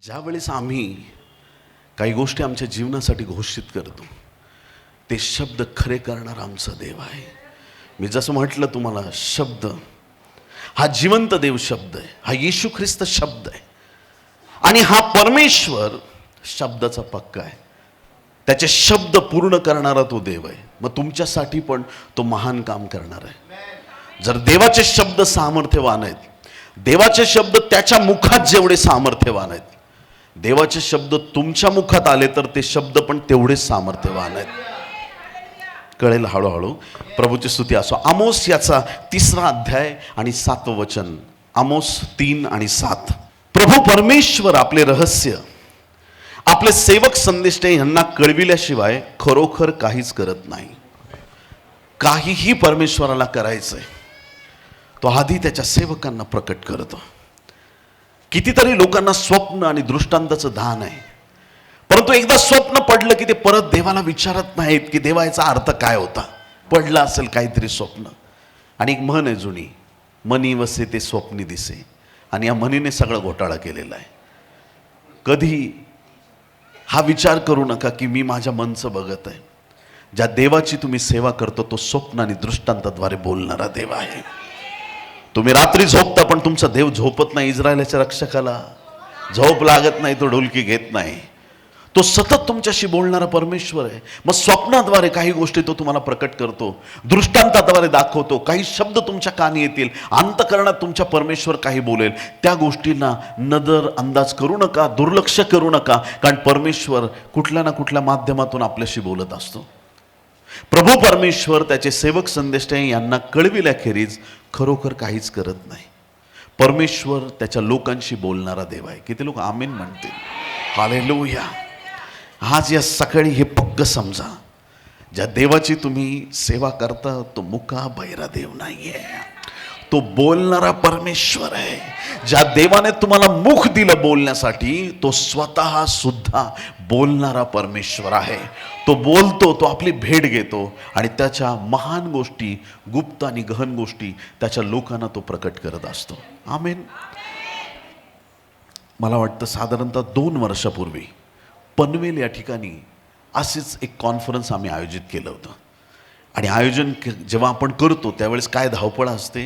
ज्यावेळेस आम्ही काही गोष्टी आमच्या जीवनासाठी घोषित करतो, ते शब्द खरे करणारा आमचा देव आहे. मी जसं म्हटलं तुम्हाला, शब्द हा जिवंत देव शब्द आहे, हा येशू ख्रिस्त शब्द आहे आणि हा परमेश्वर शब्दाचा पक्का आहे. त्याचे शब्द पूर्ण करणारा तो देव आहे. मग तुमच्यासाठी पण तो महान काम करणार आहे. जर देवाचे शब्द सामर्थ्यवान आहेत, देवाचे शब्द त्याच्या मुखात जेवढे सामर्थ्यवान आहेत, देवाचे शब्द तुमच्या मुखात आले तर ते शब्द पण तेवढेच सामर्थ्यवान आहेत. कळेल हळूहळू. प्रभूची स्तुती असो. आमोस याचा 3रा अध्याय आणि 7वं वचन. आमोस 3 आणि 7. प्रभू परमेश्वर आपले रहस्य आपले सेवक संदेष्टे यांना कळविल्याशिवाय खरोखर काहीच करत नाही. काहीही परमेश्वराला करायचंय, तो आधी त्याच्या सेवकांना प्रकट करतो. कितीतरी लोकांना स्वप्न आणि दृष्टांताचं दान आहे, परंतु एकदा स्वप्न पडलं की ते परत देवाला विचारत नाहीत की देवा याचा अर्थ काय होता. पडलं असेल काहीतरी स्वप्न, आणि एक म्हण आहे जुनी, मनी वसे ते स्वप्नी दिसे, आणि या म्हणीने सगळं घोटाळा केलेला आहे. कधी हा विचार करू नका की मी माझ्या मनचं बघत आहे. ज्या देवाची तुम्ही सेवा करतो तो स्वप्न आणि दृष्टांताद्वारे बोलणारा देव आहे. तुम्ही रात्री झोपता पण तुमचा देव झोपत नाही. इस्रायलाच्या रक्षकाला झोप लागत नाही, तो ढोलकी घेत नाही. तो सतत तुमच्याशी बोलणारा परमेश्वर आहे. मग स्वप्नाद्वारे काही गोष्टी तो तुम्हाला प्रकट करतो, दृष्टांताद्वारे दाखवतो, काही शब्द तुमच्या कानी येतील, अंतःकरणात तुमच्या परमेश्वर काही बोलेल. त्या गोष्टींना नजर अंदाज करू नका, दुर्लक्ष करू नका, कारण परमेश्वर कुठल्या ना कुठल्या माध्यमातून आपल्याशी बोलत असतो. प्रभू परमेश्वर त्याचे सेवक संदेष्टे यांना कळविल्याखेरीज खरोखर काहीच करत नाही. परमेश्वर त्याच्या लोकांशी बोलणारा देव आहे. किती लोक आमेन म्हणतील? हालेलुया. आज या सकाळी हे पक्क समजा, ज्या देवाची तुम्ही सेवा करता तो मुका बहिरा देव नाहीये, तो बोलणारा परमेश्वर आहे. ज्या देवाने तुम्हाला मुख दिलं बोलण्यासाठी, तो स्वतः सुद्धा बोलणारा परमेश्वर आहे. तो बोलतो, तो आपली भेट घेतो आणि त्याच्या महान गोष्टी, गुप्त आणि गहन गोष्टी त्याच्या लोकांना तो प्रकट करत असतो. आमेन. मला वाटतं साधारणतः 2 वर्षापूर्वी पनवेल या ठिकाणी असेच एक कॉन्फरन्स आम्ही आयोजित केलं होतं. आणि आयोजन जेव्हा आपण करतो त्यावेळेस काय धावपळ असते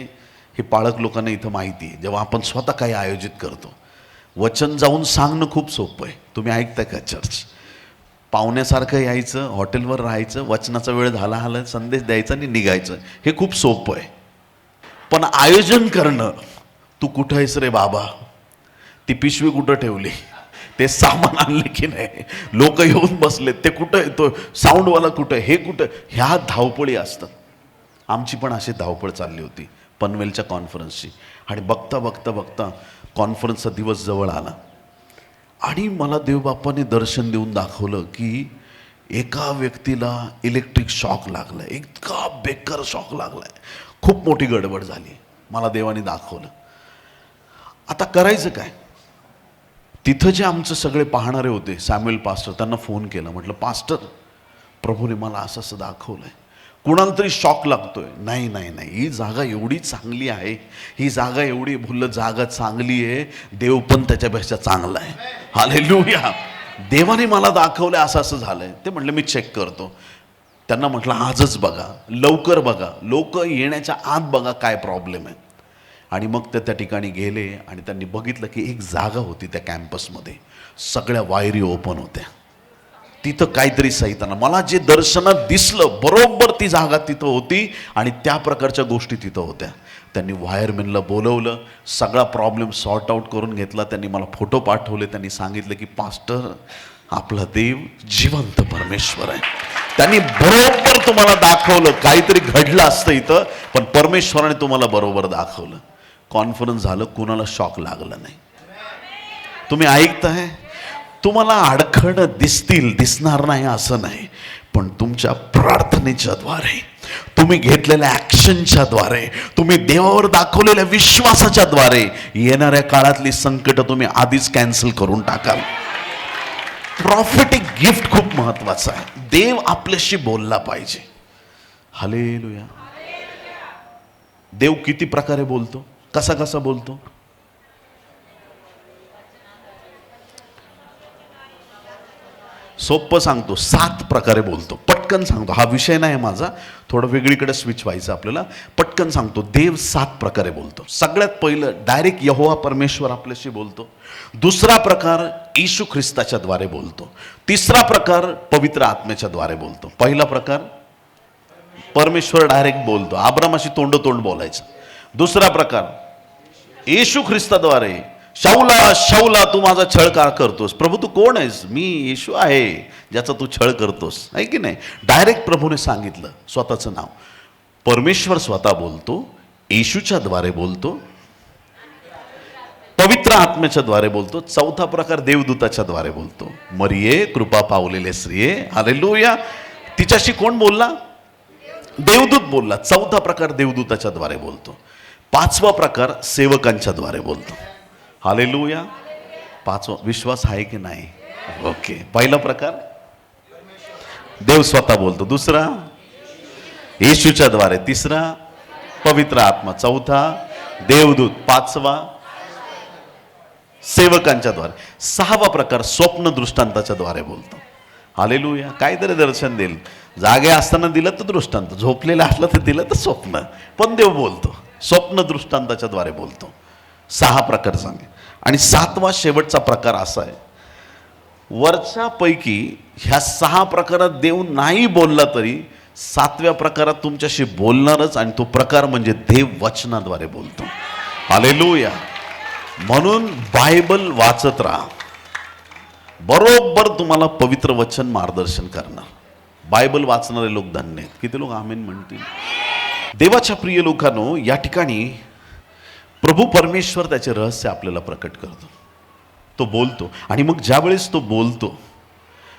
हे पाळक लोकांना इथं माहिती आहे. जेव्हा आपण स्वतः काही आयोजित करतो, वचन जाऊन सांगणं खूप सोपं आहे. तुम्ही ऐकताय का चर्च? पाहुण्यासारखं यायचं, हॉटेलवर राहायचं, वचनाचा वेळ झाला संदेश द्यायचा आणि निघायचं, हे खूप सोपं आहे. पण आयोजन करणं, तू कुठं आहेस रे बाबा, ती पिशवी कुठं ठेवली, ते सामान आणले की नाही, लोक येऊन बसले, ते कुठं आहे, तो साऊंडवाला कुठं, हे कुठं, ह्या धावपळी असतात. आमची पण अशी धावपळ चालली होती पनवेलच्या कॉन्फरन्सची. आणि बघता बघता बघता कॉन्फरन्सचा दिवस जवळ आला आणि मला देवबापाने दर्शन देऊन दाखवलं की एका व्यक्तीला इलेक्ट्रिक शॉक लागलाय. इतका बेकार शॉक लागलाय, खूप मोठी गडबड झाली. मला देवाने दाखवलं. आता करायचं काय? तिथं जे आमचं सगळे पाहणारे होते, सॅम्युएल पास्टर, त्यांना फोन केला. म्हटलं, पास्टर, प्रभूने मला असं असं दाखवलंय, कुणाला तरी शॉक लागतोय. नाही नाही नाही, ही जागा एवढी चांगली आहे, ही जागा एवढी भुल्ल जागा चांगली आहे, देव पण त्याच्यापेक्षा चांगला आहे. हालेलुया. देवाने मला दाखवलंय असं असं झालंय. ते म्हटलं मी चेक करतो. त्यांना म्हटलं आजच बघा, लवकर बघा, लोक येण्याच्या आत बघा काय प्रॉब्लेम आहे. आणि मग ते त्या ठिकाणी गेले आणि त्यांनी बघितलं की एक जागा होती त्या कॅम्पसमध्ये, सगळ्या वायरी ओपन होत्या. तिथं काहीतरी सैताना, मला जे दर्शनात दिसलं बरोबर ती जागा तिथं होती आणि त्या प्रकारच्या गोष्टी तिथं होत्या. त्यांनी वायरमॅनला बोलवलं, सगळा प्रॉब्लेम सॉर्ट आऊट करून घेतला. त्यांनी मला फोटो पाठवले. त्यांनी सांगितलं की पास्टर, आपला देव जिवंत परमेश्वर आहे. त्यांनी बरोबर तुम्हाला दाखवलं. काहीतरी घडलं असतं इथं, पण परमेश्वराने तुम्हाला बरोबर दाखवलं. कॉन्फरन्स झालं, कुणाला शॉक लागला नाही. तुम्ही ऐकताय? तुम्हाला अडखळणं दिसणार नाही असं नाही, पण तुमच्या प्रार्थनेच्या द्वारे, तुम्ही घेतलेल्या ॲक्शनच्या द्वारे, तुम्ही देवावर दाखवलेल्या विश्वासाच्या द्वारे येणाऱ्या काळातली संकट तुम्ही आधीच कॅन्सल करून टाकाल. प्रॉफिटिक गिफ्ट खूप महत्वाचं आहे. देव आपल्याशी बोलला पाहिजे. हालेलुया. देव किती प्रकारे बोलतो, कसा कसा बोलतो? सोपं सांगतो, 7 प्रकारे बोलतो. पटकन सांगतो, हा विषय नाही माझा, थोडं वेगळीकडे स्विच व्हायचं आपल्याला. पटकन सांगतो, देव 7 प्रकारे बोलतो. सगळ्यात पहिलं डायरेक्ट यहोवा परमेश्वर आपल्याशी बोलतो. दुसरा प्रकार येशू ख्रिस्ताच्या द्वारे बोलतो. तिसरा प्रकार पवित्र आत्म्याच्या द्वारे बोलतो. पहिला प्रकार परमेश्वर डायरेक्ट बोलतो, अब्रामाशी तोंडोतोंड बोलायचं. दुसरा प्रकार येशू ख्रिस्ताद्वारे, शाऊला शाऊला तू माझा छळ का करतोस? प्रभू तू कोण आहेस? मी येशू आहे ज्याचा तू छळ करतोस, आहे की नाही? डायरेक्ट प्रभूने सांगितलं स्वतःचं नाव. परमेश्वर स्वतः बोलतो, येशूच्या द्वारे बोलतो, पवित्र आत्म्याच्या द्वारे बोलतो. चौथा प्रकार देवदूताच्या द्वारे बोलतो. मरिये कृपा पावलेले स्त्रिये, हालेलुया. तिच्याशी कोण बोलला? देवदूत बोलला. चौथा प्रकार देवदूताच्या द्वारे बोलतो. पाचवा प्रकार सेवकांच्या द्वारे बोलतो. हालेलुया. पाचवा विश्वास आहे की नाही? ओके. पहिला प्रकार देव स्वतः बोलतो. दुसरा येशूच्या द्वारे. तिसरा पवित्र आत्मा. चौथा देवदूत. पाचवा सेवकांच्या द्वारे. सहावा प्रकार स्वप्न दृष्टांताच्या द्वारे बोलतो. हालेलुया. काहीतरी दर्शन देईल. जागे असताना दिलं तर दृष्टांत, झोपलेलं असलं तर दिलं तर स्वप्न, पण देव बोलतो. स्वप्न दृष्टांताच्या द्वारे बोलतो. 6 प्रकार सांगे. आणि 7वा शेवटचा प्रकार असा आहे, वरच्यापैकी ह्या 6 प्रकारात देव नाही बोलला तरी 7व्या प्रकारात तुमच्याशी बोलणारच, आणि तो प्रकार म्हणजे देव वचनाद्वारे बोलतो. हालेलुया. म्हणून बायबल वाचत राहा, बरोबर तुम्हाला पवित्र वचन मार्गदर्शन करणार. बायबल वाचणारे लोक धन्य आहेत. किती लोक आमेन म्हणतील? देवाच्या प्रिय लोकांनो, या ठिकाणी प्रभू परमेश्वर त्याचे रहस्य आपल्याला प्रकट करतो. तो बोलतो, आणि मग ज्या वेळेस तो बोलतो,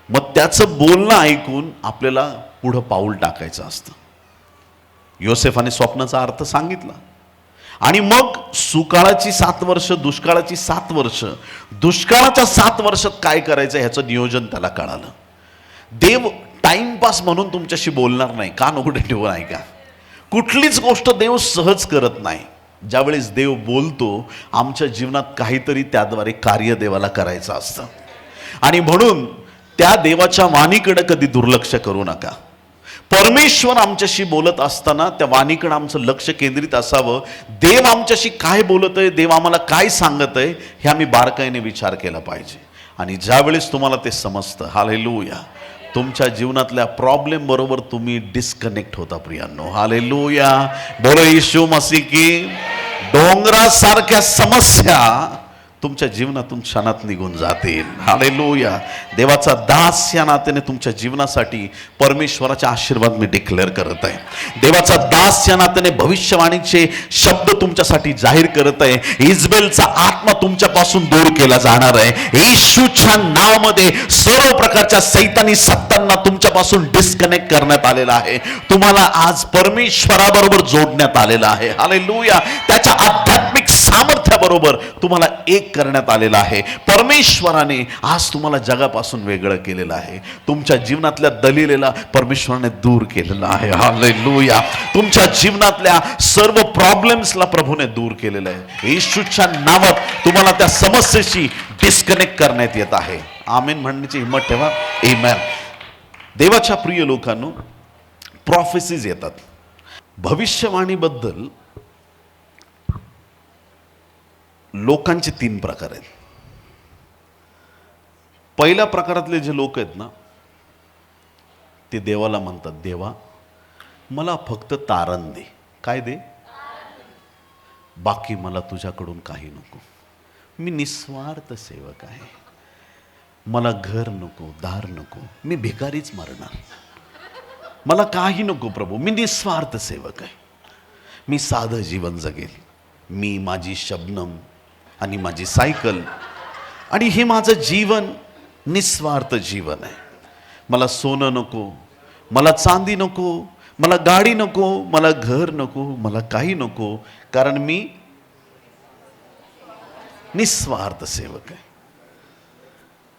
मग त्याचं बोलणं ऐकून आपल्याला पुढं पाऊल टाकायचं असतं. योसेफाने स्वप्नाचा अर्थ सांगितला, आणि मग सुकाळाची 7 वर्ष, दुष्काळाची 7 वर्ष, दुष्काळाच्या 7 वर्षात काय करायचं ह्याचं नियोजन त्याला कळालं. देव टाइमपास म्हणून तुमच्याशी बोलणार नाही. कान उघडे ठेवून ऐका. कुठलीच गोष्ट देव सहज करत नाही. ज्यावेळेस देव बोलतो, आमच्या जीवनात काहीतरी त्याद्वारे कार्य देवाला करायचं असतं, आणि म्हणून त्या देवाच्या वाणीकडे कधी दुर्लक्ष करू नका. परमेश्वर आमच्याशी बोलत असताना त्या वाणीकडे आमचं लक्ष केंद्रित असावं. देव आमच्याशी काय बोलत आहे, देव आम्हाला काय सांगत आहे, हे आम्ही बारकाईने विचार केला पाहिजे. आणि ज्यावेळेस तुम्हाला ते समजतं, हालेलुया, तुमच्या जीवनातल्या प्रॉब्लेम बरोबर तुम्ही डिस्कनेक्ट होता प्रियांनो. हालेलुया. बोलो येशू मसीह की. डोंगरासारख्या समस्या तुमच्या जीवनातून क्षणात निघून जातील. हालेलुया. देवाचा दास या नात्याने तुमच्या जीवनासाठी परमेश्वराचे आशीर्वाद मी डिक्लेअर करत आहे. देवाचा दास या नात्याने भविष्यवाणीचे शब्द तुमच्यासाठी जाहीर करत आहे. इजबेलचा आत्मा तुमच्यापासून दूर केला जाणार आहे. येशूच्या नावामध्ये सर्व प्रकारच्या सैतानी सत्तांना तुमच्यापासून डिस्कनेक्ट करण्यात आलेला आहे. तुम्हाला आज परमेश्वराबरोबर जोडण्यात आलेला आहे. हालेलुया. त्याच्या आध्यात्मिक सामर्थ्याबरोबर तुम्हाला एक करण्यात आलेला आहे. परमेश्वराने आज तुम्हाला जगापासून वेगळं केलेलं आहे. तुमच्या जीवनातल्या दलिलेला परमेश्वराने दूर केलेला आहे. हालेलुया. तुमच्या जीवनातल्या सर्व प्रॉब्लेम्सला प्रभूने दूर केलेलं आहे. येशूच्या नावात तुम्हाला त्या समस्येशी डिस्कनेक्ट करण्यात येत आहे. आमेन म्हणण्याची हिंमत ठेवा. आमेन. देवाच्या प्रिय लोकांनो, प्रॉफेसीज येतात. भविष्यवाणीबद्दल लोकांचे 3 प्रकार आहेत. पहिल्या प्रकारातले जे लोक आहेत ना, ते देवाला म्हणतात, देवा मला फक्त तारण दे. काय दे? बाकी मला तुझ्याकडून काही नको. मी निस्वार्थ सेवक आहे. मला घर नको, दार नको, मी भिकारीच मरणार. मला काही नको प्रभू, मी निस्वार्थ सेवक आहे. मी साधं जीवन जगेल. मी, माझी शबनम आणि माझी सायकल, आणि हे माझं जीवन निस्वार्थ जीवन आहे. मला सोनं नको, मला चांदी नको, मला गाडी नको, मला घर नको, मला काही नको, कारण मी निस्वार्थ सेवक आहे.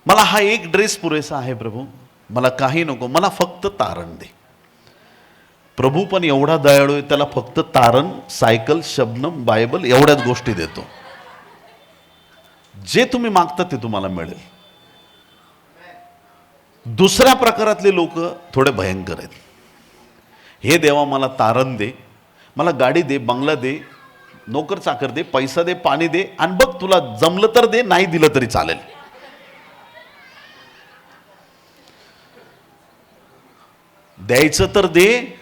मला हा एक ड्रेस पुरेसा आहे प्रभू, मला काही नको, मला फक्त तारण दे. प्रभू पण एवढा दयाळू आहे, त्याला फक्त तारण, सायकल, शबनम, बायबल एवढ्याच गोष्टी देतो. जे तुम्ही मागता ते तुम्हाला मिळेल. दुसऱ्या प्रकारातले लोक थोडे भयंकर आहेत. हे देवा मला तारण दे, मला गाडी दे, बंगला दे, नोकर चाकर दे, पैसा दे, पाणी दे, आणि बघ तुला जमलं तर दे, नाही दिलं तरी चालेल. द्यायचं तर दे,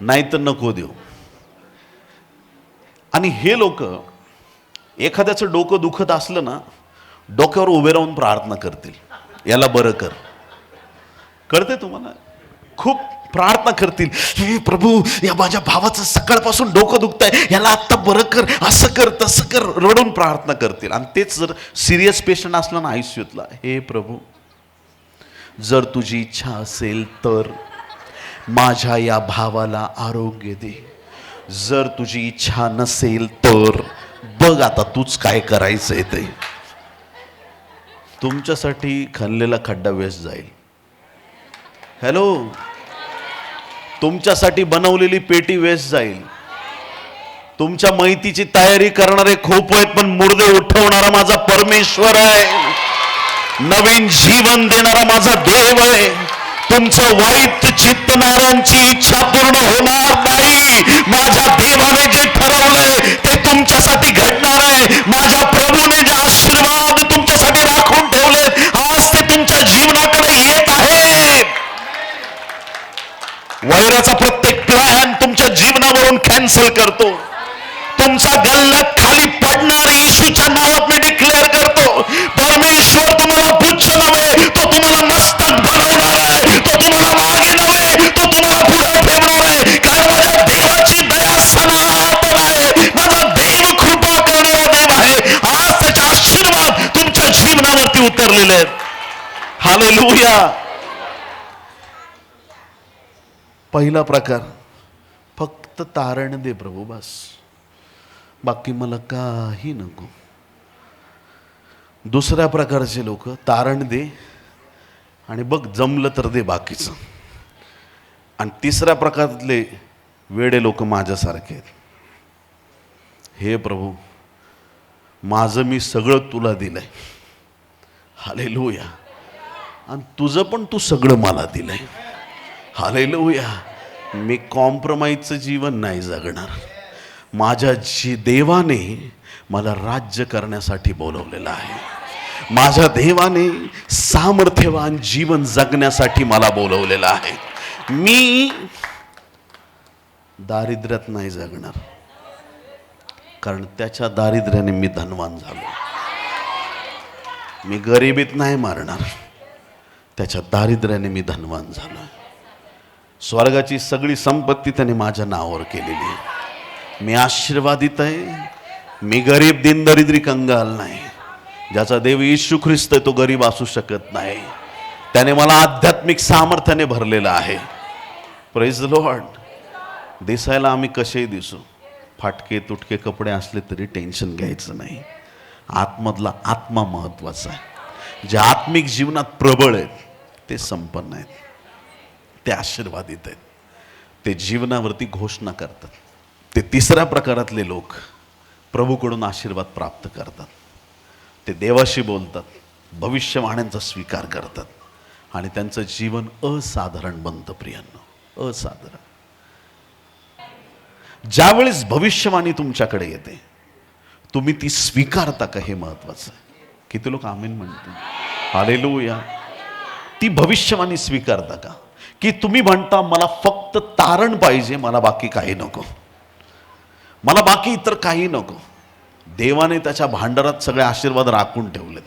नाही तर नको देऊ. आणि हे लोक एखाद्याचं डोकं दुखत असलं ना, डोक्यावर उभे राहून प्रार्थना करतील, याला बरं कर. कळते तुम्हाला? खूप प्रार्थना करतील, हे प्रभू या माझ्या भावाचं सकाळपासून डोकं दुखतंय, याला आत्ता बरं कर, असं कर तसं कर, रडून प्रार्थना करतील. आणि तेच जर सिरियस पेशंट असला ना आयसीयूतला, हे प्रभू जर तुझी इच्छा असेल तर माझ्या या भावाला आरोग्य दे, जर तुझी इच्छा नसेल तर बघ आता तूच काय करायचंय ते. तुमच्यासाठी खणलेला खड्डा वेस्ट जाईल. हॅलो, तुमच्यासाठी बनवलेली पेटी वेस्ट जाईल. तुमच्या माहितीची तयारी करणारे खूप आहेत, पण मुर्दे उठवणारा माझा परमेश्वर आहे, नवीन जीवन देणारा माझा देव आहे. तुमचं वाईट चित्तणाऱ्यांची इच्छा पूर्ण होणार नाही. माझ्या देवाने जे ठरवलंय ते तुमच्यासाठी घडणार आहे. माझ्या प्रभूने जे आशीर्वाद तुमच्यासाठी राखून ठेवले आज ते तुमच्या जीवनाकडे येत आहेत. वैराचा प्रत्येक प्लॅन तुमच्या जीवनावरून कॅन्सल करतो. तुमचा गल्लत खाली पडणार येशूच्या नावात मी डिक्लेअर करतो. परमेश्वर तुम्हाला पुच्छ नव्हे, तो तुम्हाला मस्तक बनवणार आहे. तो तुम्हाला मागे नव्हे, तो तुम्हाला पुढे ठेवणार आहे. कारण माझ्या देवाची दया सनातन आहे. माझा देव कृपा करणारा देव आहे. आज त्याचे आशीर्वाद तुमच्या जीवनावरती उतरलेले आहेत. हालेलुया. पहिला प्रकार, फक्त तारण दे प्रभू, बस, बाकी मला काही नको. दुसऱ्या प्रकारचे लोक, तारण दे आणि बघ जमलं तर दे बाकीचं. आणि तिसऱ्या प्रकारातले वेडे लोक माझ्यासारखे आहेत. हे प्रभू माझं मी सगळं तुला दिलंय, हालेलुया, आणि तुझं पण तू सगळं मला दिलंय, हालेलुया. मी कॉम्प्रोमाइजचं जीवन नाही जगणार. माझ्या देवाने मला राज्य करण्यासाठी बोलवलेलं आहे. माझ्या देवाने सामर्थ्यवान जीवन जगण्यासाठी मला बोलवलेलं आहे. मी दारिद्र्यात नाही जगणार, कारण त्याच्या दारिद्र्याने मी धनवान झालो. मी गरिबीत नाही मारणार, त्याच्या दारिद्र्याने मी धनवान झालो. स्वर्गाची सगळी संपत्ती त्याने माझ्या नावावर केलेली आहे. मी आशीर्वादित आहे. मी गरीब दीनदरिद्री कंगाल नाही. ज्याचा देव येशू ख्रिस्त आहे तो गरीब असू शकत नाही. त्याने मला आध्यात्मिक सामर्थ्याने भरलेलं आहे. Praise the Lord. दिसायला आम्ही कसेही दिसू, फाटके तुटके कपडे असले तरी टेन्शन घ्यायचं नाही. आतमधला आत्मा महत्वाचा आहे. जे आत्मिक जीवनात प्रबळ आहेत ते संपन्न आहेत, ते आशीर्वादित आहेत, ते जीवनावरती घोषणा करतात. ते तिसऱ्या प्रकारातले लोक प्रभूकडून आशीर्वाद प्राप्त करतात. ते देवाशी बोलतात, भविष्यवाण्यांचा स्वीकार करतात आणि त्यांचं जीवन असाधारण बनतं. प्रियांनो, असाधारण. ज्यावेळेस भविष्यवाणी तुमच्याकडे येते तुम्ही ती स्वीकारता का, हे महत्वाचं आहे. किती लोक आमीन म्हणते? हालेलुया. ती भविष्यवाणी स्वीकारता का, की तुम्ही म्हणता मला फक्त तारण पाहिजे, मला बाकी काही नको, मला बाकी इतर काही नको. देवाने त्याच्या भांडारात सगळे आशीर्वाद राखून ठेवलेत.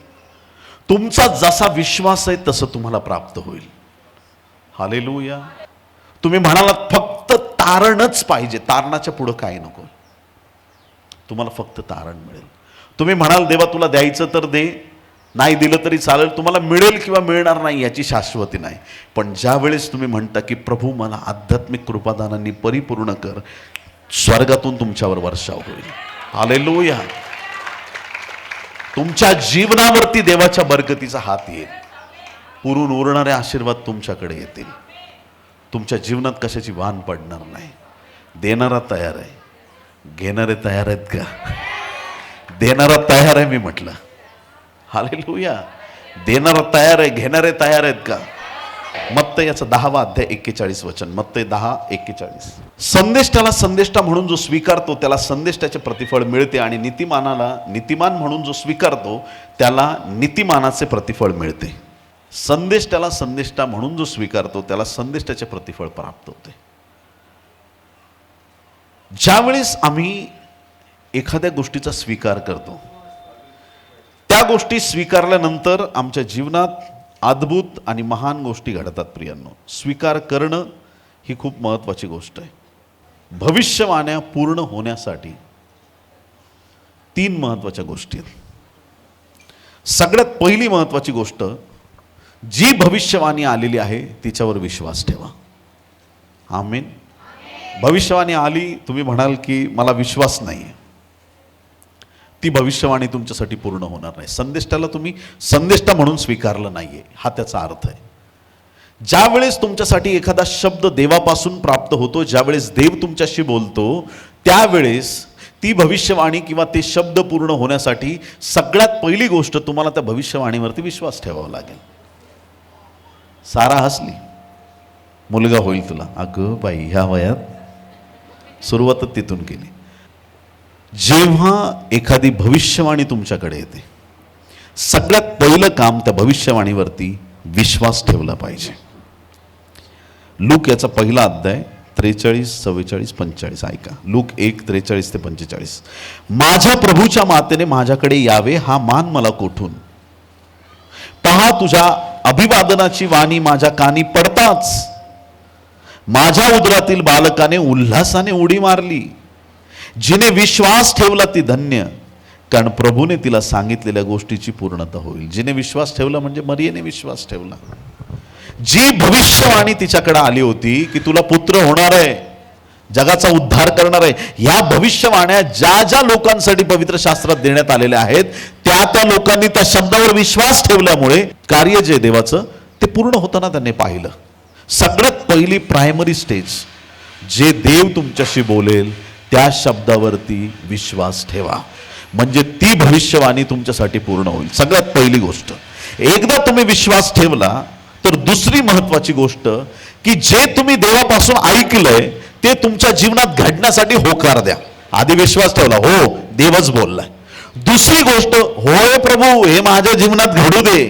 तुमचा जसा विश्वास आहे तसं तुम्हाला प्राप्त होईल. हालेलुया. तुम्ही म्हणालात फक्त तारणच पाहिजे, तारणाच्या पुढं काही नको, तुम्हाला फक्त तारण मिळेल. तुम्ही म्हणाल देवा तुला द्यायचं तर दे, नाही दिलं तरी चालेल, तुम्हाला मिळेल किंवा मिळणार नाही याची शाश्वती नाही. पण ज्या वेळेस तुम्ही म्हणता की प्रभू मला आध्यात्मिक कृपादानांनी परिपूर्ण कर, स्वर्गातून तुमच्यावर वर्षाव होईल. हालेलुया. तुमच्या जीवनावरती देवाच्या बरकतीचा हात येईल. पुरून उरणारे आशीर्वाद तुमच्याकडे येतील. तुमच्या जीवनात कशाची वाण पडणार नाही. देणारा तयार आहे, घेणारे तयार आहेत का? देणारा तयार आहे मी म्हटलं. हालेलुया. देणारा तयार आहे, घेणारे तयार आहेत का? मत्तई याचा 10वा अध्याय 41 वचन, मत्तई 10:41. संदेष्टाला संदेष्टा म्हणून जो स्वीकारतो त्याला संदेष्टाचे प्रतिफळ मिळते, आणि नीतिमानाला नीतिमान म्हणून जो स्वीकारतो त्याला नीतिमानाचे प्रतिफळ मिळते. संदेष्टाला संदेष्टा म्हणून जो स्वीकारतो त्याला संदेष्टाचे प्रतिफळ प्राप्त होते. ज्यावेळेस आम्ही एखाद्या गोष्टीचा स्वीकार करतो, त्या गोष्टी स्वीकारल्यानंतर आमच्या जीवनात अद्भुत आणि महान गोष्टी घडतात. प्रियांनो, स्वीकार करणं ही खूप महत्त्वाची गोष्ट आहे. भविष्यवाण्या पूर्ण होण्यासाठी 3 महत्त्वाच्या गोष्टी आहेत. सगळ्यात पहिली महत्त्वाची गोष्ट, जी भविष्यवाणी आलेली आहे तिच्यावर विश्वास ठेवा. आमीन. भविष्यवाणी आली, तुम्ही म्हणाल की मला विश्वास नाही, ती भविष्यवाणी तुमच्यासाठी पूर्ण होणार नाही. संदेष्टाला तुम्ही संदेष्टा म्हणून स्वीकारलं नाहीये, हा त्याचा अर्थ आहे. ज्यावेळेस तुमच्यासाठी एखादा शब्द देवापासून प्राप्त होतो, ज्यावेळेस देव तुमच्याशी बोलतो, त्यावेळेस ती भविष्यवाणी किंवा ते शब्द पूर्ण होण्यासाठी सगळ्यात पहिली गोष्ट तुम्हाला त्या भविष्यवाणीवरती विश्वास ठेवावा लागेल. सारा हसली, मुलगा होईल तुला. अगं बाई, ह्या वयात सुरुवातच तिथून केली. जेव्हा एखादी भविष्यवाणी तुमच्याकडे येते, सगळ्यात पहिलं काम त्या भविष्यवाणीवरती विश्वास ठेवला पाहिजे. लूक याचा पहिला अध्याय 43, 44, 45 ऐका. लूक 1:43 ते 45. माझ्या प्रभूच्या मातेने माझ्याकडे यावे, हा मान मला कोठून? पहा, तुझ्या अभिवादनाची वाणी माझ्या कानी पडताच माझ्या उदरातील बालकाने उल्हासाने उडी मारली. जिने विश्वास ठेवला ती धन्य, कारण प्रभूने तिला सांगितलेल्या गोष्टीची पूर्णता होईल. जिने विश्वास ठेवला म्हणजे मरियेने विश्वास ठेवला. जी भविष्यवाणी तिच्याकडे आली होती की तुला पुत्र होणार आहे, जगाचा उद्धार करणार आहे, ह्या भविष्यवाण्या ज्या ज्या लोकांसाठी पवित्र शास्त्रात देण्यात आलेल्या आहेत, त्या त्या लोकांनी त्या शब्दावर विश्वास ठेवल्यामुळे कार्य जे देवाचं ते पूर्ण होताना त्यांनी पाहिलं. सगळ्यात पहिली प्रायमरी स्टेज, जे देव तुमच्याशी बोलेल त्या शब्दावरती विश्वास ठेवा, म्हणजे ती भविष्यवाणी तुमच्यासाठी पूर्ण होईल. सगळ्यात पहिली गोष्ट. एकदा तुम्ही विश्वास ठेवला तर दुसरी महत्वाची गोष्ट की जे तुम्ही देवापासून ऐकलंय ते तुमच्या जीवनात घडण्यासाठी होकार द्या. आधी विश्वास ठेवला, हो देवच बोललाय. दुसरी गोष्ट, होय प्रभू हे माझ्या जीवनात घडू दे.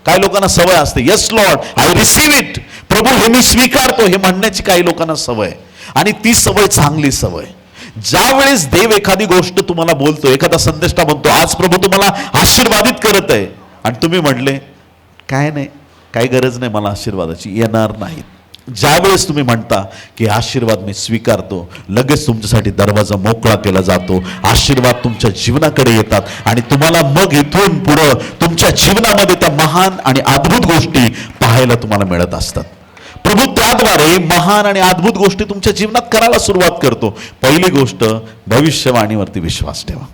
काही लोकांना सवय असते, yes lord I receive it, प्रभू हे मी स्वीकारतो, हे म्हणण्याची काही लोकांना सवय, आणि ती सवय चांगली सवय. ज्यावेळेस देव एखादी गोष्ट तुम्हाला बोलतो, एखादा संदेष्टा म्हणतो, आज प्रभू तुम्हाला आशीर्वादित करत आहे, आणि तुम्ही म्हटले काय नाही, काही गरज नाही मला आशीर्वादाची, येणार नाहीत. ज्यावेळेस तुम्ही म्हणता की आशीर्वाद मी स्वीकारतो, लगेच तुमच्यासाठी दरवाजा मोकळा केला जातो. आशीर्वाद तुमच्या जीवनाकडे येतात, आणि तुम्हाला मग इथून पुढं तुमच्या जीवनामध्ये त्या महान आणि अद्भुत गोष्टी पाहायला तुम्हाला मिळत असतात. प्रभू त्याद्वारे महान आणि अद्भुत गोष्टी तुमच्या जीवनात करायला सुरुवात करतो. पहिली गोष्ट, भविष्यवाणीवरती विश्वास ठेवा.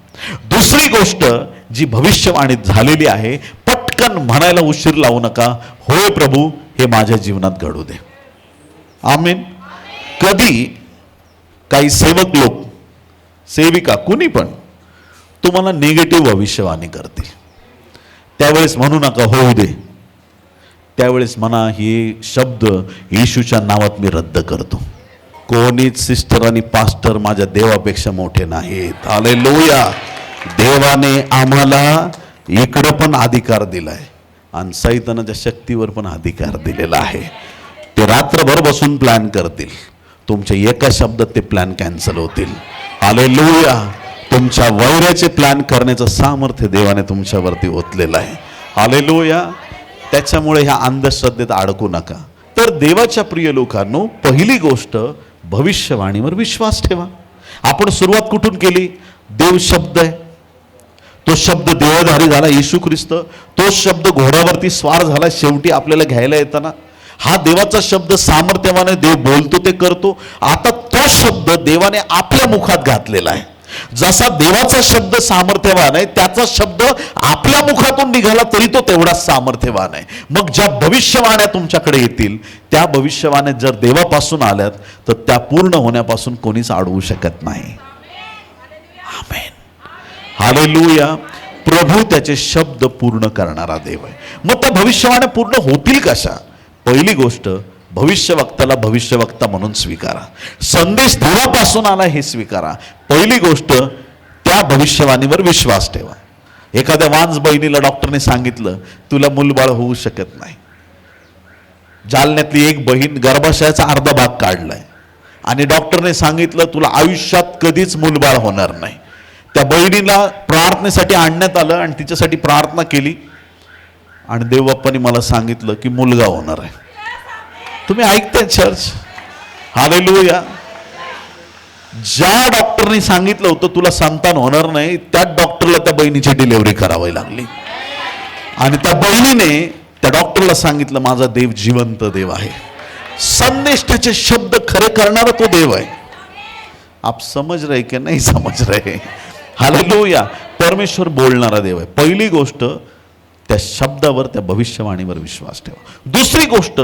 दुसरी गोष्ट, जी भविष्यवाणी झालेली आहे, पटकन म्हणायला उशीर लावू नका, होय प्रभू हे माझ्या जीवनात घडू दे. आमीन. कधी काही सेवक लोक, सेविका, कुणी पण तुम्हाला निगेटिव्ह भविष्यवाणी करतील, त्यावेळेस म्हणू नका होऊ दे. त्यावेळेस म्हणा, हे शब्द येशूच्या नावात मी रद्द करतो. कोणीच सिस्टर आणि पास्टर माझ्या देवापेक्षा मोठे नाहीत. हालेलुया. देवाने आम्हाला इकडं पण अधिकार दिलाय, आणि सैतानाच्या शक्तीवर पण अधिकार दिलेला आहे. ते रात्रभर बसून प्लॅन करतील, तुमच्या एका शब्दात ते प्लॅन कॅन्सल होतील. हालेलुया. तुमच्या वैराचे प्लॅन करण्याचं सामर्थ्य देवाने तुमच्यावरती ओतलेलं आहे. हालेलुया. त्याच्यामुळे ह्या अंधश्रद्धेत अडकू नका. तर देवाच्या प्रिय लोकांनो, पहिली गोष्ट भविष्यवाणीवर विश्वास ठेवा. आपण सुरुवात कुठून केली? देव शब्द आहे, तो शब्द देहधारी झाला येशू ख्रिस्त, तो शब्द घोड्यावरती स्वार झाला शेवटी आपल्याला घ्यायला येताना. हा देवाचा शब्द सामर्थ्यवाने देव बोलतो ते करतो. आता तो शब्द देवाने आपल्या मुखात घातलेला आहे. जसा देवाचा शब्द सामर्थ्यवान आहे, त्याचा शब्द आपल्या मुखातून निघाला तरी तो तेवढाच सामर्थ्यवान आहे. मग ज्या भविष्यवाण्या तुमच्याकडे येतील, त्या भविष्यवाण्या जर देवापासून आल्यात तर त्या पूर्ण होण्यापासून कोणीच अडवू शकत नाही. आमेन. हालेलुया. प्रभू त्याचे शब्द पूर्ण करणारा देव आहे. मग त्या भविष्यवाण्या पूर्ण होतील कशा? पहिली गोष्ट, भविष्यवक्त्याला भविष्यवक्ता म्हणून स्वीकारा. संदेश देवापासून आला हे स्वीकारा. पहिली गोष्ट, त्या भविष्यवाणीवर विश्वास ठेवा. एखाद्या वांज बहिणीला डॉक्टरने सांगितलं तुला मूलबाळ होऊ शकत नाही. जालन्यातली एक बहीण गर्भाशयाचा अर्धा भाग काढलाय आणि डॉक्टरने सांगितलं तुला आयुष्यात कधीच मूलबाळ होणार नाही. त्या बहिणीला प्रार्थनेसाठी आणण्यात आलं आणि तिच्यासाठी प्रार्थना केली आणि देवबाप्पांनी मला सांगितलं की मुलगा होणार आहे. तुम्ही ऐकताय चर्च? हालेलुया. ज्या डॉक्टरने सांगितलं होतं तुला संतान होणार नाही, त्याच डॉक्टरला त्या बहिणीची डिलिव्हरी करावी लागली. आणि त्या बहिणीने त्या डॉक्टरला सांगितलं माझा देव जिवंत देव आहे. संदेश त्याचे शब्द खरे करणारा तो देव आहे. आप समझ रहे की नाही समझ रहे? हालेलुया. परमेश्वर बोलणारा देव आहे. पहिली गोष्ट, त्या शब्दावर, त्या भविष्यवाणीवर विश्वास ठेवा. दुसरी गोष्ट,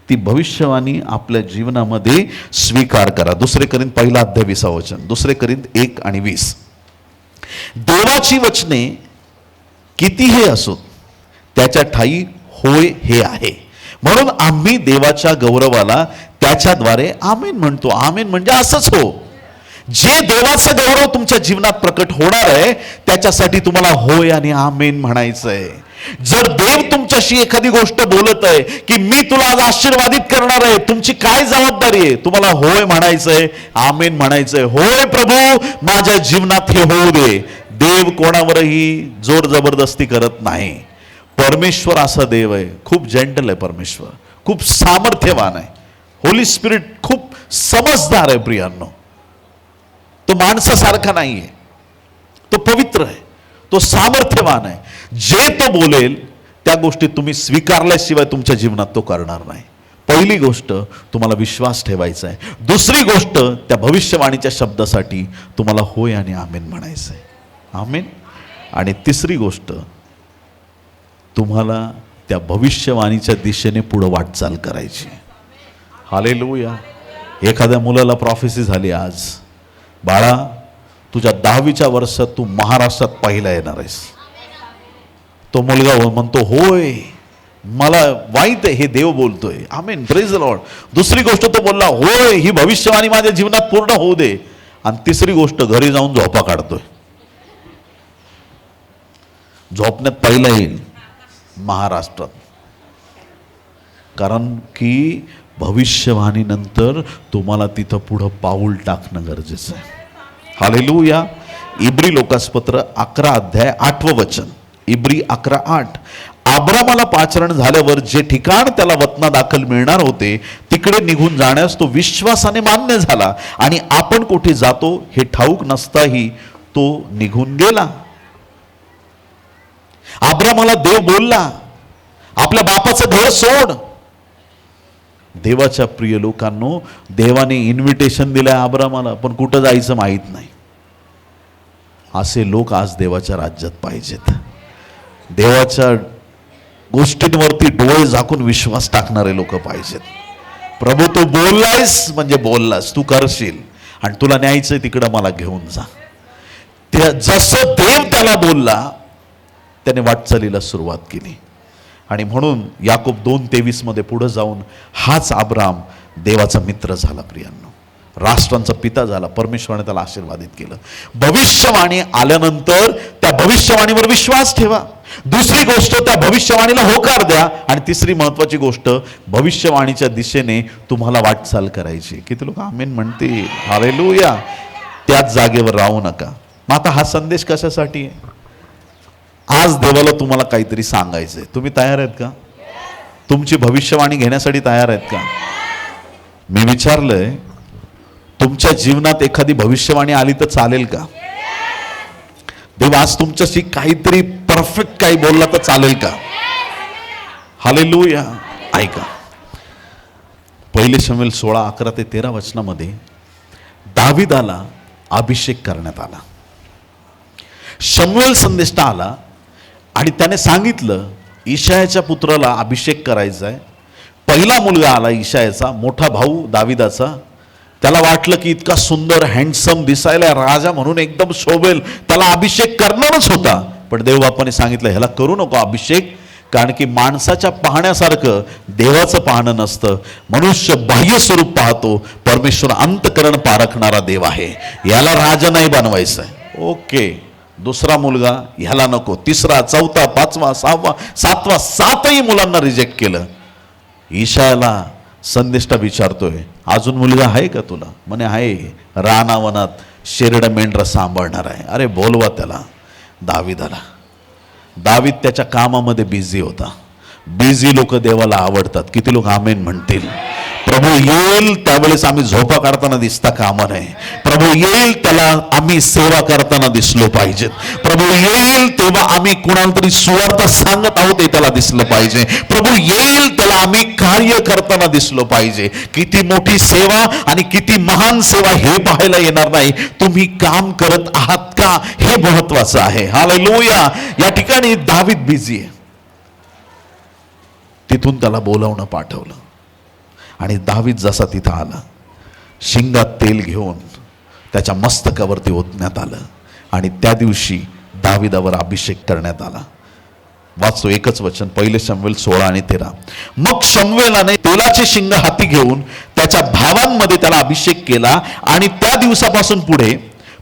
ती भविष्यवाणी आपल्या जीवनामध्ये स्वीकार करा. 2 कोरिंथ 1:20 2 कोरिंथ 1:20. देवाची वचने कितीही असोत त्याच्या ठाई होय हे आहे, म्हणून आम्ही देवाच्या गौरवाला त्याच्याद्वारे आमेन म्हणतो. आमेन म्हणजे असंच हो. जे देवाचा गौरव तुमच्या जीवनात प्रकट होणार आहे त्याच्यासाठी तुम्हाला होय आणि आमेन म्हणायचं आहे. जर देव तुमच्याशी एखादी गोष्ट बोलत आहे की मी तुला आज आशीर्वादित करणार आहे, तुमची काय जबाबदारी आहे? तुम्हाला होय म्हणायचंय, आमेन म्हणायचंय. होय प्रभू, माझ्या जीवनात हे होऊ दे. देव कोणावरही जोर जबरदस्ती करत नाही. परमेश्वर असा देव आहे, खूप जेंटल आहे परमेश्वर, खूप सामर्थ्यवान आहे. होली स्पिरिट खूप समजदार आहे प्रियांनो. तो माणसासारखा नाहीये, तो पवित्र आहे, तो सामर्थ्यवान आहे. जे तो बोलेल त्या गोष्टी तुम्ही स्वीकारल्याशिवाय तुमच्या जीवनात तो करणार नाही. पहिली गोष्ट, तुम्हाला विश्वास ठेवायचा आहे. दुसरी गोष्ट, त्या भविष्यवाणीच्या शब्दासाठी तुम्हाला होय आणि आमेन म्हणायचं आहे. आमेन. आणि तिसरी गोष्ट, तुम्हाला त्या भविष्यवाणीच्या दिशेने पुढे वाटचाल करायची. हालेलुया. एखाद्या मुलाला प्रॉफेसी झाली आज, बाळा तुझ्या 10वीच्या वर्षात तू महाराष्ट्रात पहिला येणार आहेस. तो मुलगा म्हणतो होय, मला माहित आहे हे देव बोलतोय. आमेन. Praise the lord. दुसरी गोष्ट तो बोलला होय, ही भविष्यवाणी माझ्या जीवनात पूर्ण होऊ दे. आणि तिसरी गोष्ट, घरी जाऊन झोपा काढतोय. झोपण्यात पहिला येईल महाराष्ट्रात, कारण की भविष्यवाणीनंतर तुम्हाला तिथं पुढं पाऊल टाकणं गरजेचं आहे. हालेलुया. इब्री लोकासपत्र 11:8 इब्री 11:8. अब्रामाला पाचारण झाल्यावर जे ठिकाण त्याला वतना दाखल मिळणार होते तिकडे निघून जाण्यास तो विश्वासाने मान्य झाला आणि आपण कुठे जातो हे ठाऊक नसताही तो निघून गेला. अब्रामाला देव बोलला, आपल्या बापाचं घर सोड. देवाच्या प्रिय लोकांनो, देवाने इन्व्हिटेशन दिलंय अब्रामाला, पण कुठं जायचं माहीत नाही. असे लोक आज देवाच्या राज्यात पाहिजेत. देवाच्या गोष्टींवरती डोळे झाकून विश्वास टाकणारे लोक पाहिजेत. प्रभू तू बोललायस म्हणजे बोललास, तू करशील आणि तुला न्यायचंय तिकडं, मला घेऊन जा. त्या जसं देव त्याला बोलला त्याने वाटचालीला सुरुवात केली. आणि म्हणून याकूब 2:23 पुढे जाऊन हाच अब्राम देवाचा मित्र झाला प्रियांनो, राष्ट्रांचा पिता झाला. परमेश्वराने त्याला आशीर्वादित केलं. भविष्यवाणी आल्यानंतर त्या भविष्यवाणीवर विश्वास ठेवा. दुसरी गोष्ट, त्या भविष्यवाणीला होकार द्या. आणि तिसरी महत्वाची गोष्ट, भविष्यवाणीच्या दिशेने तुम्हाला वाटचाल करायची. किती लोक आमेन म्हणतील? हालेलुया. त्याच जागेवर राहू नका. मग आता हा संदेश कशासाठी आहे? आज देवाला तुम्हाला काहीतरी सांगायचंय. तुम्ही तयार आहेत का? तुमची भविष्यवाणी घेण्यासाठी तयार आहेत का? मी विचारलंय, तुमच्या जीवनात एखादी भविष्यवाणी आली तर चालेल का? देव आज तुमच्याशी काहीतरी परफेक्ट काही बोलला तर चालेल का? हालेलुया. ऐका, 1 शमूएल 16:11-13 दाविदाला अभिषेक करण्यात आला. शमूएल संदेष्टा आला आणि त्याने सांगितलं इशायाच्या पुत्राला अभिषेक करायचा आहे. पहिला मुलगा आला इशायाचा, मोठा भाऊ दाविदाचा. त्याला वाटलं की इतका सुंदर हँडसम दिसायला राजा म्हणून एकदम शोभेल, त्याला अभिषेक करणारच होता. पण देवबापाने सांगितलं ह्याला करू नको अभिषेक, कारण की माणसाच्या पाहण्यासारखं देवाचं पाहणं नसतं. मनुष्य बाह्य स्वरूप पाहतो, परमेश्वर अंतकरण पारखणारा देव आहे. याला राजा नाही बनवायचं आहे. ओके, दुसरा मुलगा ह्याला नको, तिसरा, चौथा, पाचवा, सहावा, सातवा, 7ही मुलांना रिजेक्ट केलं. ईशायाला संदेष्टा विचारतोय, अजून मुलगा आहे का तुला? म्हणे आहे, रानावनात शेरड मेंढरा सांभाळणार आहे. अरे बोलवा त्याला. दावीदाला. दावीद त्याच्या कामामध्ये बिझी होता. बिझी लोक देवाला आवडतात. किती लोक आमेन म्हणतील? प्रभू येईल त्यावेळेस आम्ही झोपा काढताना दिसता कामा नये. प्रभू येईल त्याला आम्ही सेवा करताना दिसलो पाहिजेत. प्रभू येईल तेव्हा आम्ही कुणाला तरी सुवार्ता सांगत आहोत हे त्याला दिसलं पाहिजे. प्रभू येईल त्याला आम्ही कार्य करताना दिसलो पाहिजे. किती मोठी सेवा आणि किती महान सेवा हे पाहायला येणार नाही, तुम्ही काम करत आहात का हे महत्वाचं आहे. हालेलुया. या ठिकाणी दावीद बिझी आहे. तिथून त्याला बोलावणं पाठवलं आणि दावीद जसा तिथं आला, शिंगात तेल घेऊन त्याच्या मस्तकावरती ओतण्यात आलं आणि त्या दिवशी दावीदावर अभिषेक करण्यात आला. वाचतो एकच वचन, 1 शमूएल 16 आणि 13. मग शमूएलाने तेलाचे शिंग हाती घेऊन त्याच्या भावांमध्ये त्याला अभिषेक केला आणि त्या दिवसापासून पुढे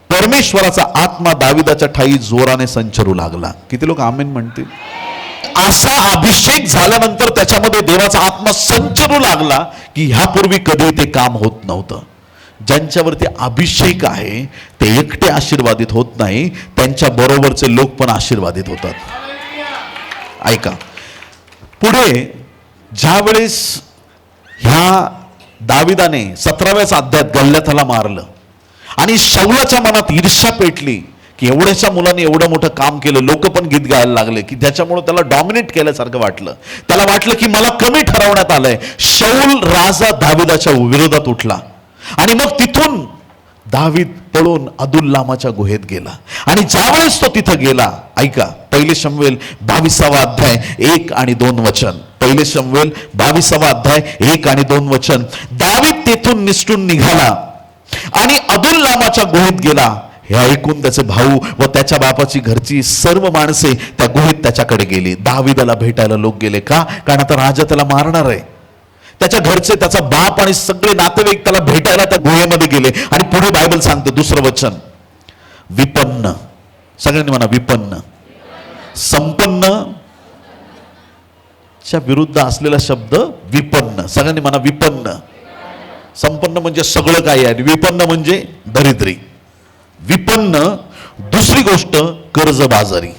परमेश्वराचा आत्मा दावीदाच्या ठायी जोराने संचरू लागला. किती लोक आमेन म्हणतील? असा अभिषेक झाल्यानंतर त्याच्यामध्ये देवाचा आत्मा संचरू लागला की ह्यापूर्वी कधी ते काम होत नव्हतं. ज्यांच्यावरती अभिषेक आहे ते एकटे आशीर्वादित होत नाही, त्यांच्या बरोबरचे लोक पण आशीर्वादित होतात. ऐका, पुढे ज्यावेळेस ह्या दाविदाने 17व्या अध्यायात गल्ल्याथाला मारलं आणि शाऊलाच्या मनात ईर्ष्या पेटली की एवढ्याच्या मुलाने एवढं मोठं काम केलं, लोक पण गीत गायला लागले, की त्याच्यामुळे त्याला डॉमिनेट केल्यासारखं वाटलं. त्याला वाटलं की मला कमी ठरवण्यात आलंय. शाऊल राजा दाविदाच्या विरोधात उठला आणि मग तिथून दावीद पळून अदुल्लामाच्या गुहेत गेला. आणि ज्यावेळेस तो तिथं गेला, ऐका, 1 शमूएल 22 अध्याय 1 आणि 2 वचन. 1 शमूएल 22 अध्याय 1 आणि 2 वचन. दावीद तेथून निसटून निघाला आणि अदुल्लामाच्या गुहेत गेला. हे ऐकून त्याचे भाऊ व त्याच्या बापाची घरची सर्व माणसे त्या गुहेत त्याच्याकडे गेली. दावीदाला भेटायला लोक गेले. का? कारण आता राजा त्याला मारणार आहे. त्याच्या घरचे, त्याचा बाप आणि सगळे नातेवाईक त्याला भेटायला त्या गुहेमध्ये गेले. आणि पुढे बायबल सांगते, दुसरं वचन, विपन्न. सगळ्यांनी म्हणा विपन्न. संपन्न च्या विरुद्ध असलेला शब्द विपन्न. सगळ्यांनी म्हणा विपन्न. संपन्न म्हणजे सगळं काही आहे, विपन्न म्हणजे दरिद्री. विपन्न. दुसरी गोष्ट कर्जबाजारी.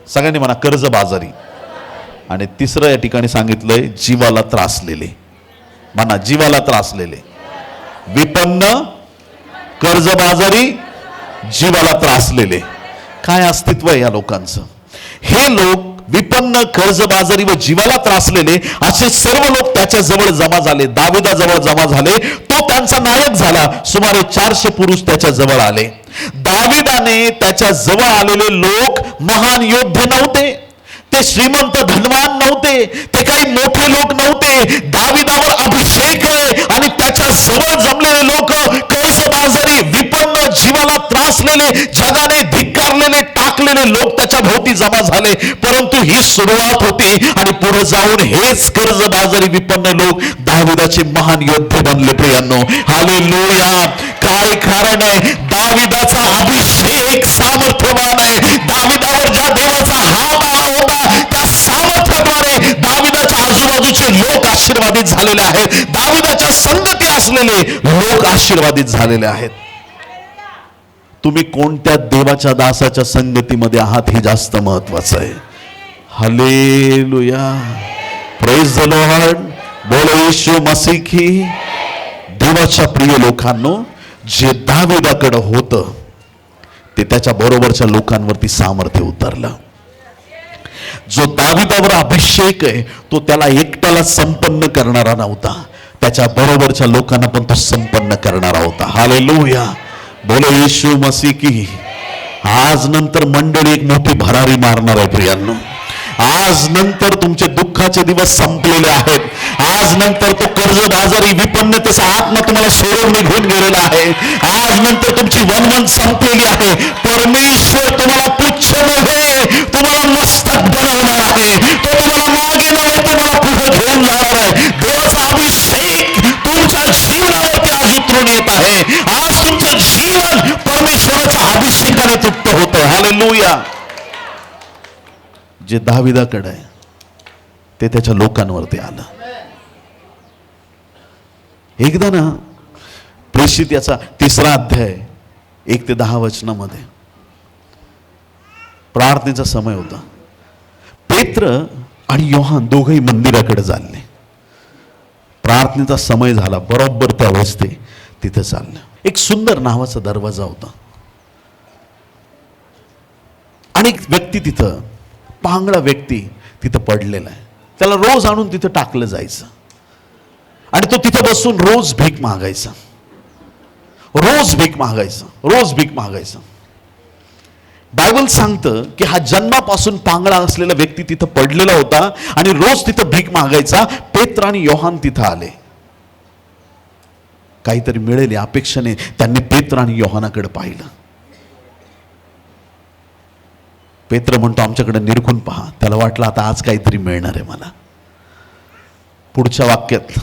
सगळ्यांनी म्हणा कर्जबाजारी. आणि तिसरं या ठिकाणी सांगितलंय जीवाला त्रासलेले. म्हणा जीवाला त्रासलेले. विपन्न, कर्जबाजारी, जीवाला त्रासलेले. काय अस्तित्व आहे या लोकांचं? हे लोक विपन्न, कर्जबाजारी व जीवाला त्रासलेले असे सर्व लोक त्याच्या जवळ जमा झाले. दाविदाजवळ जमा झाले. तो त्यांचा नायक झाला. सुमारे 400 पुरुष त्याच्या जवळ आले. दाविदाने त्याच्या जवळ आलेले लोक महान योद्धे नव्हते, ते श्रीमंत धनवान नव्हते, ते काही मोठे लोक नव्हते. दाविदावर अभिषेक आहे आणि त्याच्या जवळ जमलेले लोक कर्जबाजारी, विपन्न, जीवाला त्रासलेले, जगाने धिक्कारलेले, टाकलेले लोक त्याच्या भोवती जमा झाले. परंतु ही सुरुवात होती आणि पुढे जाऊन हेच कर्जबाजारी, विपन्न लोक दाविदाचे महान योद्धे बनले. प्रियांनो, हालेलुया. काय कारण आहे? दाविदाचा अभिषेक सामर्थ्यवान आहे. दाविदावर ज्या देवाचा हात आला होता त्या सामर्थ्याद्वारे दाविदाच्या आजूबाजूचे लोक आशीर्वादित झालेले आहेत. दाविदाच्या संगती असलेले लोक आशीर्वादित झालेले आहेत. तुम्ही कोणत्या देवाच्या दासाच्या संगतीमध्ये आहात हे जास्त महत्वाचं आहे. हालेलुया. Praise the Lord. बोलो येशू मसीह की. देवाच्या प्रिय लोकांनो, जे दाविदाकडे होतं ते त्याच्या बरोबरच्या लोकांवरती सामर्थ्य उतरलं. जो दाविदावर अभिषेक आहे तो त्याला एकट्याला संपन्न करणारा नव्हता, त्याच्या बरोबरच्या लोकांना पण तो संपन्न करणारा होता. हालेलुया. बोलो येशू मसीह की. आज नंतर मंडळी एक मोठी भरारी मारणार आहे. प्रियांनो, आज नंतर तुमचे दुःखाचे दिवस संपलेले आहेत. आज नंतर तो कर्जबाजारी, विपन्नतेचा आत्मा तुम्हाला सोडून निघून गेलेला आहे. आज नंतर तुमची वनवन संपलेली आहे. परमेश्वर तुम्हाला पुच्छ नव्हे, तुम्हाला हालेलुया. जे दाविदाकडे आहे ते त्याच्या लोकांवरती आलं. एकदा ना प्रेषित याचा 3रा अध्याय 1 ते 10 वचनामध्ये प्रार्थनेचा समय होता. पेत्र आणि योहान दोघंही मंदिराकडे चालले. प्रार्थनेचा समय झाला, बरोबर त्या वेळेस ते तिथं चाललं. एक सुंदर नावाचा दरवाजा होता आणि एक व्यक्ती तिथं, पांगळा व्यक्ती तिथं पडलेला आहे. त्याला रोज आणून तिथं टाकलं जायचं आणि तो तिथं बसून रोज भीक मागायचा, रोज भीक मागायचा, रोज भीक मागायचा. बायबल सांगतं की हा जन्मापासून पांगळा असलेला व्यक्ती तिथं पडलेला होता आणि रोज तिथं भीक मागायचा. पेत्र आणि योहान तिथं आले. काहीतरी मिळेल या अपेक्षेने त्यांनी पेत्र आणि योहानाकडे पाहिलं. पेत्र म्हणतो आमच्याकडे निरखून पहा. त्याला वाटलं आता आज काहीतरी मिळणार आहे मला. पुढच्या वाक्यात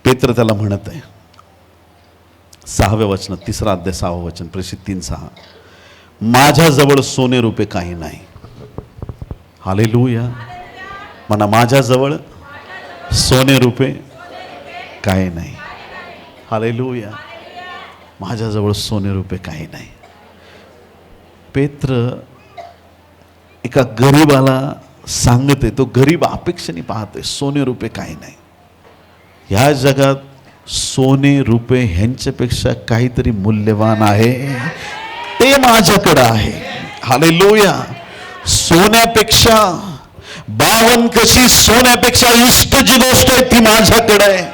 पेत्र त्याला म्हणत आहे 6व्या वचनात, 3रा अध्याय 6वं वचन, प्रेषित 3:6, माझ्याजवळ सोने रुपे काही नाही. हालेलुया. म्हणा, माझ्याजवळ सोने रुपे काही नाही. हालेलुया. माझ्याजवळ सोने रुपे काही नाही. पेत्र एका गरीबाला सांगते, तो गरीब अपेक्षेने पाहतोय, सोने रुपे काही नाही. ह्या जगात सोने रुपे ह्यांच्यापेक्षा काहीतरी मूल्यवान आहे, ते माझ्याकडे आहे. हालेलुया. सोन्यापेक्षा, 52 कशी सोन्यापेक्षा इष्ट जी गोष्ट आहे ती माझ्याकडे आहे.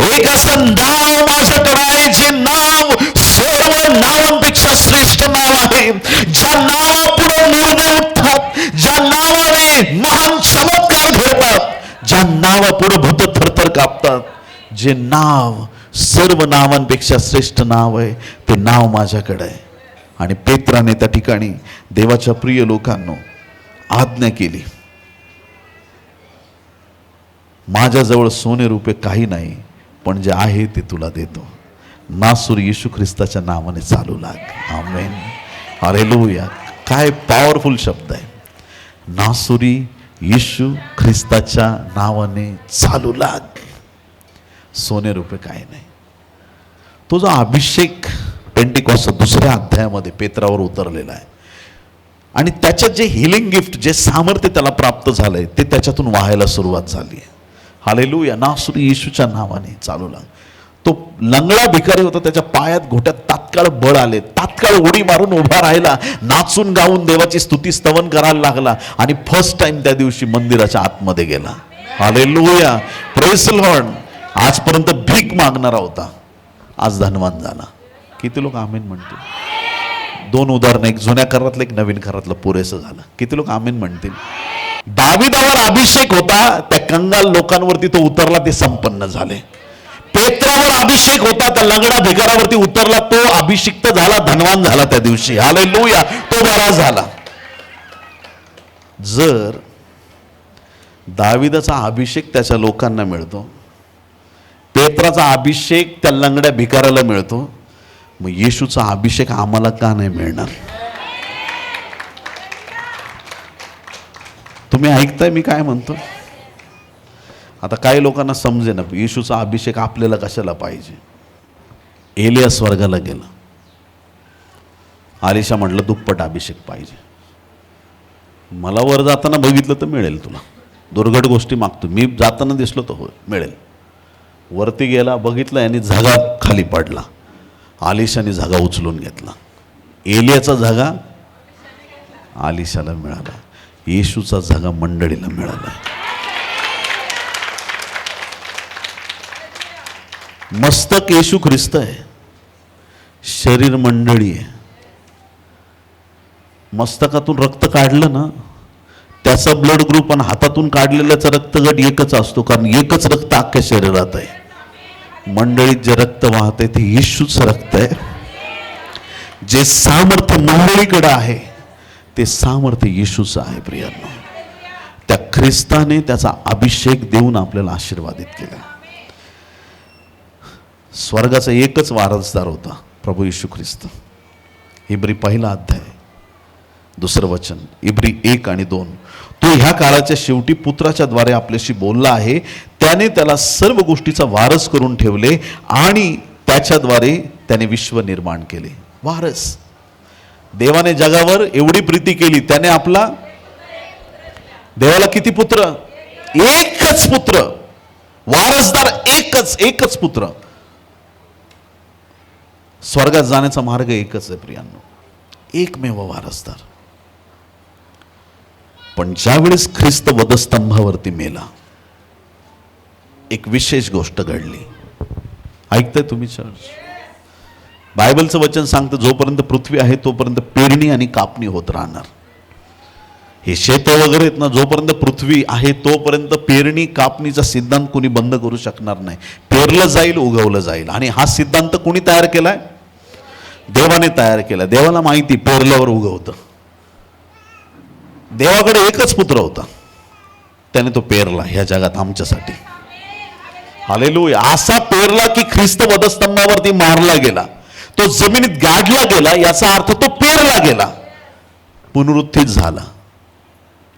एक असं नाव माझ्याकडे आहे, जे नाव सर्व नावांपेक्षा श्रेष्ठ नाव आहे. ज्या नावापुढे मुर्दे उठतात, ज्या नावाने महान चमत्कार घडतात, ज्या नावापुढे भूत थरथर कापतात, जे नाव सर्व नावांपेक्षा श्रेष्ठ नाव आहे, ते नाव माझ्याकडे आहे. आणि पेत्राने त्या ठिकाणी देवाच्या प्रिय लोकांनो आज्ञा केली, माझ्याजवळ सोने रुपे काही नाही, पण जे आहे ते तुला देतो. नासुर येशू ख्रिस्ताच्या नावाने चालू लाग. आमेन. हालेलुया. काय पॉवरफुल शब्द आहे. नासुरी येशू ख्रिस्ताच्या नावाने चालू लाग. सोने रुपये काही नाही. तो जो अभिषेक पेंटिकॉस्ट 2ऱ्या अध्यायामध्ये पेत्रावर उतरलेला आहे आणि त्याच्यात जे हिलिंग गिफ्ट, जे सामर्थ्य त्याला प्राप्त झालंय, ते त्याच्यातून वाहायला सुरुवात झाली आहे. हालेलुया. नासुरी येशूच्या नावाने चालू लाग. तो लंगडा भिकारी होता, त्याच्या पायात घोट्यात तात्काळ बळ आले. तात्काळ उडी मारून उभा राहिला, नाचून गाऊन देवाची स्तुती स्तवन करायला लागला आणि फर्स्ट टाइम त्या दिवशी मंदिराच्या आतमध्ये गेला. हालेलुया. Praise the Lord. आजपर्यंत भीक मागणारा होता, आज धनवान झाला. किती लोक आमेन म्हणतील? 2 उदाहरणं, एक जुन्या करारातलं, एक नवीन करारातलं, पुरेसं झालं. किती लोक आमेन म्हणतील? दाविदावर अभिषेक होता, त्या कंगाल लोकांवरती तो उतरला, ते संपन्न झाले. पेत्रावर अभिषेक होता, त्या लंगडा भिकारावरती उतरला, तो अभिषिक्त झाला, धनवान झाला त्या दिवशी. हालेलुया. तो बरा झाला. जर दाविदाचा अभिषेक त्याच्या लोकांना मिळतो, पेत्राचा अभिषेक त्या लंगड्या भिकाराला मिळतो, मग येशूचा अभिषेक आम्हाला का नाही मिळणार? तुम्ही ऐकताय मी काय म्हणतो? आता काही लोकांना समजे ना, येशूचा अभिषेक आपल्याला कशाला पाहिजे. एलिया स्वर्गाला गेला, आलिशा म्हटलं दुप्पट अभिषेक पाहिजे. मला वर जाताना बघितलं तर मिळेल तुला, दुर्घट गोष्टी मागतो मी, जाताना दिसलो तर हो मिळेल. वरती गेला, बघितलं आणि झगा खाली पडला. आलिशाने झगा उचलून घेतला. एलियाचा झगा आलिशाला मिळाला, येशूचा झगा मंडळीला मिळाला. मस्तक येशू ख्रिस्त आहे, शरीर मंडळी आहे. मस्तकातून रक्त काढलं ना, त्याचा ब्लड ग्रुप आणि हातातून काढलेल्याचा रक्तगट एकच असतो, कारण एकच रक्त अख्ख्या शरीरात आहे. मंडळीत जे रक्त वाहते ते येशूच रक्त आहे. जे सामर्थ्य मंडळीकडे आहे ते सामर्थ्य येशूचं आहे. प्रियांनो, त्या ख्रिस्ताने त्याचा अभिषेक देऊन आपल्याला आशीर्वादित केला. स्वर्गाचा एकच वारसदार होता, प्रभू येशू ख्रिस्त. इब्री 1 अध्याय 2 वचन, इब्री 1 आणि 2. तो ह्या काळाच्या शेवटी पुत्राच्या द्वारे आपल्याशी बोलला आहे. त्याने त्याला सर्व गोष्टीचा वारस करून ठेवले आणि त्याच्याद्वारे त्याने विश्व निर्माण केले. वारस. देवाने जगावर एवढी प्रीती केली, त्याने आपला, देवाला किती पुत्र? एकच पुत्र. वारसदार एकच पुत्र. स्वर्गात जाण्याचा मार्ग एकच आहे प्रियांनो, एकमेव वारसदार. पण ज्यावेळेस ख्रिस्त वधस्तंभावरती मेला, एक विशेष गोष्ट घडली. ऐकताय तुम्ही चर्च? बायबलचं वचन सांगतं जोपर्यंत पृथ्वी आहे तोपर्यंत पेरणी आणि कापणी होत राहणार. हे शेत वगैरे आहेत ना, जोपर्यंत पृथ्वी आहे तोपर्यंत पेरणी कापणीचा सिद्धांत कोणी बंद करू शकणार नाही. पेरलं जाईल, उगवलं जाईल. आणि हा सिद्धांत कोणी तयार केलाय? देवाने तयार केला. देवाला माहिती पेरल्यावर उगवतं. देवाकडे एकच पुत्र होता, त्याने तो पेरला ह्या जगात आमच्यासाठी. हालेलुया. असा पेरला की ख्रिस्त वधस्तंभावरती मारला गेला, तो जमिनीत गाडला गेला. याचा अर्थ तो पेरला गेला, पुनरुत्थित झाला.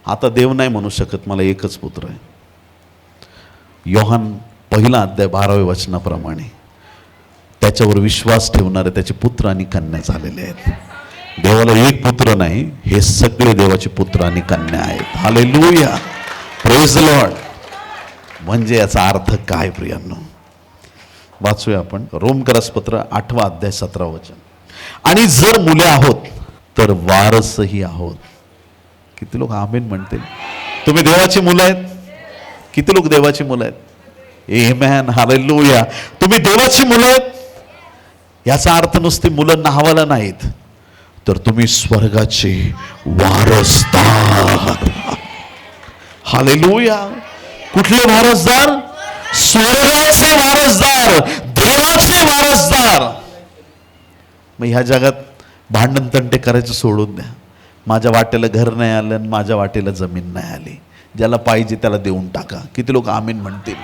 आता देव नाही म्हणू शकत मला एकच पुत्र आहे. योहान 1 अध्याय 12 वचनाप्रमाणे त्याच्यावर विश्वास ठेवणारे त्याचे पुत्र आणि कन्या झालेले आहेत. देवाला एक पुत्र नाही, हे सगळे देवाचे पुत्र आणि कन्या आहेत. Hallelujah, praise the Lord. म्हणजे याचा अर्थ काय प्रियांनो? वाचूया आपण रोमकरसपत्र 8 अध्याय 17 वचन. आणि जर मुले आहोत तर वारसही आहोत. किती लोक आमेन म्हणतील? तुम्ही देवाची मुलं आहेत? किती लोक देवाची मुलं आहेत? आमेन, हालेलुया. तुम्ही देवाची मुलं आहेत. याचा अर्थ नुसती मुलं नावाला नाहीत, तर तुम्ही स्वर्गाचे वारसदार. हालेलुया. कुठले वारसदार? स्वर्गाचे वारसदार, देवाचे वारसदार. मग ह्या जगात भांडण तंटे करायचं सोडून द्या. माझ्या वाटेला घर नाही आलं आणि माझ्या वाटेला जमीन नाही आली. ज्याला पाहिजे त्याला देऊन टाका. किती लोक आमीन म्हणतील?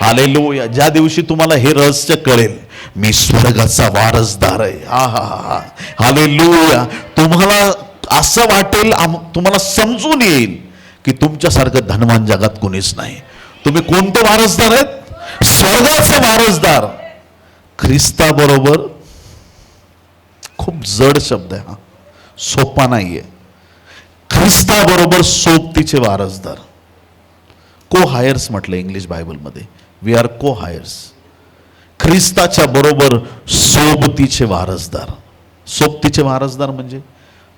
हालेलुया. ज्या दिवशी तुम्हाला हे रहस्य कळेल, मी स्वर्गाचा वारसदार आहे, हालेलुया, तुम्हाला असं वाटेल, तुम्हाला समजून येईल की तुमच्यासारखं धनवान जगात कोणीच नाही. तुम्ही कोणते वारसदार आहेत? स्वर्गाचे वारसदार. ख्रिस्ताबरोबर, खूप जड शब्द आहे हा, सोपा नाहीये. ख्रिस्ताबरोबर सोबतीचे वारसदार. को हायर्स म्हटलं इंग्लिश बायबलमध्ये. वी आर को हायर्स. ख्रिस्ताच्या बरोबर सोबतीचे वारसदार. सोबतीचे वारसदार म्हणजे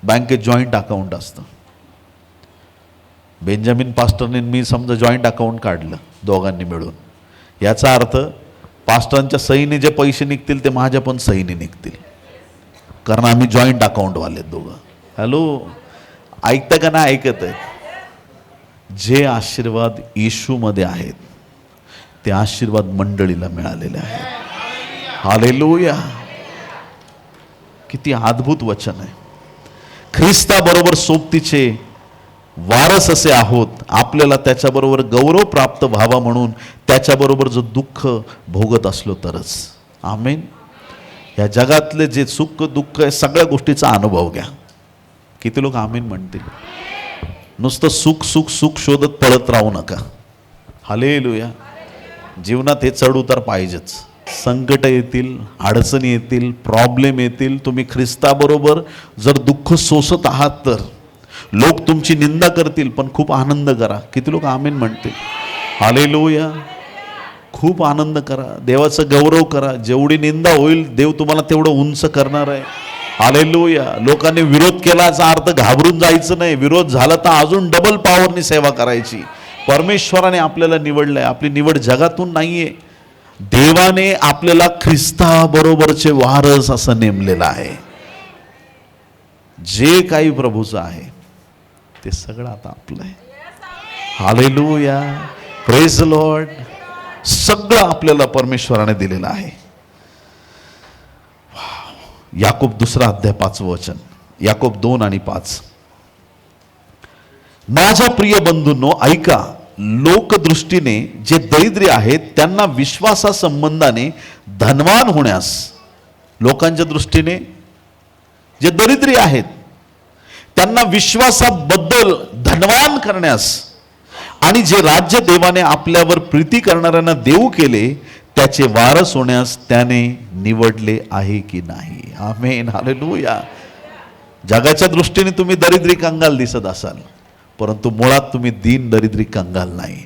बँकेत जॉईंट अकाउंट असतं. बेंजामिन पास्टरने मी समजा जॉईंट अकाउंट काढलं दोघांनी मिळून. याचा अर्थ पास्टरांच्या सहीने जे पैसे निघतील ते माझ्या पण सहीने निघतील, कारण आम्ही जॉईंट अकाउंटवाले दोघं. हॅलो, ऐकता का नाही ऐकत आहे? जे आशीर्वाद येशूमध्ये आहेत ते आशीर्वाद मंडळीला मिळालेले आहेत. हालेलुया. किती अद्भुत वचन आहे. ख्रिस्ताबरोबर सोबतीचे वारस असे आहोत. आपल्याला त्याच्याबरोबर गौरव प्राप्त व्हावा म्हणून त्याच्याबरोबर जो दुःख भोगत असलो तरच. आमेन. या जगातले जे सुख दुःख आहे सगळ्या गोष्टीचा अनुभव घ्या. किती लोक आमेन म्हणतील? नुसतं सुख सुख सुख शोधत पळत राहू नका. हालेलुया. जीवनात हे चढ उतार पाहिजेच. संकट येतील, अडचणी येतील, प्रॉब्लेम येतील. तुम्ही ख्रिस्ताबरोबर जर दुःख सोसत आहात तर लोक तुमची निंदा करतील, पण खूप आनंद करा. किती लोक आमेन म्हणतील? हालेलुया. खूप आनंद करा, देवाचं गौरव करा. जेवढी निंदा होईल देव तुम्हाला तेवढं उंच करणार आहे. हालेलुया. लोकांनी विरोध केल्याचा अर्थ घाबरून जायचं नाही. विरोध झाला तर अजून डबल पॉवरनी सेवा करायची. परमेश्वराने आपल्याला निवडलंय. आपली निवड जगातून नाहीये. देवाने आपल्याला ख्रिस्ताबरोबरचे वारस असं नेमलेलं आहे. जे काही प्रभूचं आहे ते सगळं आता आपलं आहे. हालेलुया. Praise the Lord. सगळं आपल्याला परमेश्वराने दिलेलं आहे. याकोब 2 अध्याय 5 वचन. याकोब 2 आणि 5. माझ्या प्रिय बंधूंनो ऐका, लोकदृष्टीने जे दरिद्री आहेत त्यांना विश्वासा संबंधाने धनवान होण्यास लोकांच्या दृष्टीने जे दरिद्री आहेत त्यांना विश्वासाबद्दल धनवान करण्यास आणि जे राज्य देवाने आपल्यावर प्रीती करणाऱ्यांना देऊ केले त्याचे वारस होण्यास त्याने निवडले आहे की नाही. आमेन, हालेलुया. जगाच्या दृष्टीने तुम्ही दरिद्री कंगाल दिसत असाल, परंतु मुळात तुम्ही दीन दरिद्री कंगाल नाही.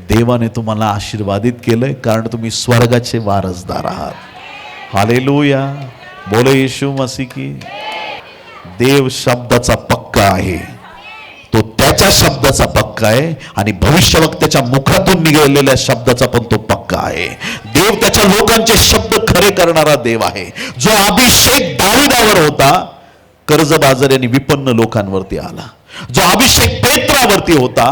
देवाने तुम्हाला आशीर्वादित केलंय कारण तुम्ही स्वर्गाचे वारसदार आहात. हालेलुया. बोले येशू मसीह की. देव शब्दाचा पक्का आहे, तो त्याच्या शब्दाचा पक्का आहे आणि भविष्यवक्त्याच्या मुखातून निघालेल्या शब्दाचा पण तो पक्का आहे. देव त्याच्या लोकांचे शब्द खरे करणारा देव आहे. जो अभिषेक दाविदावर होता कर्जबाजारी आणि विपन्न लोकांवरती आला. जो अभिषेक पेत्रावरती होता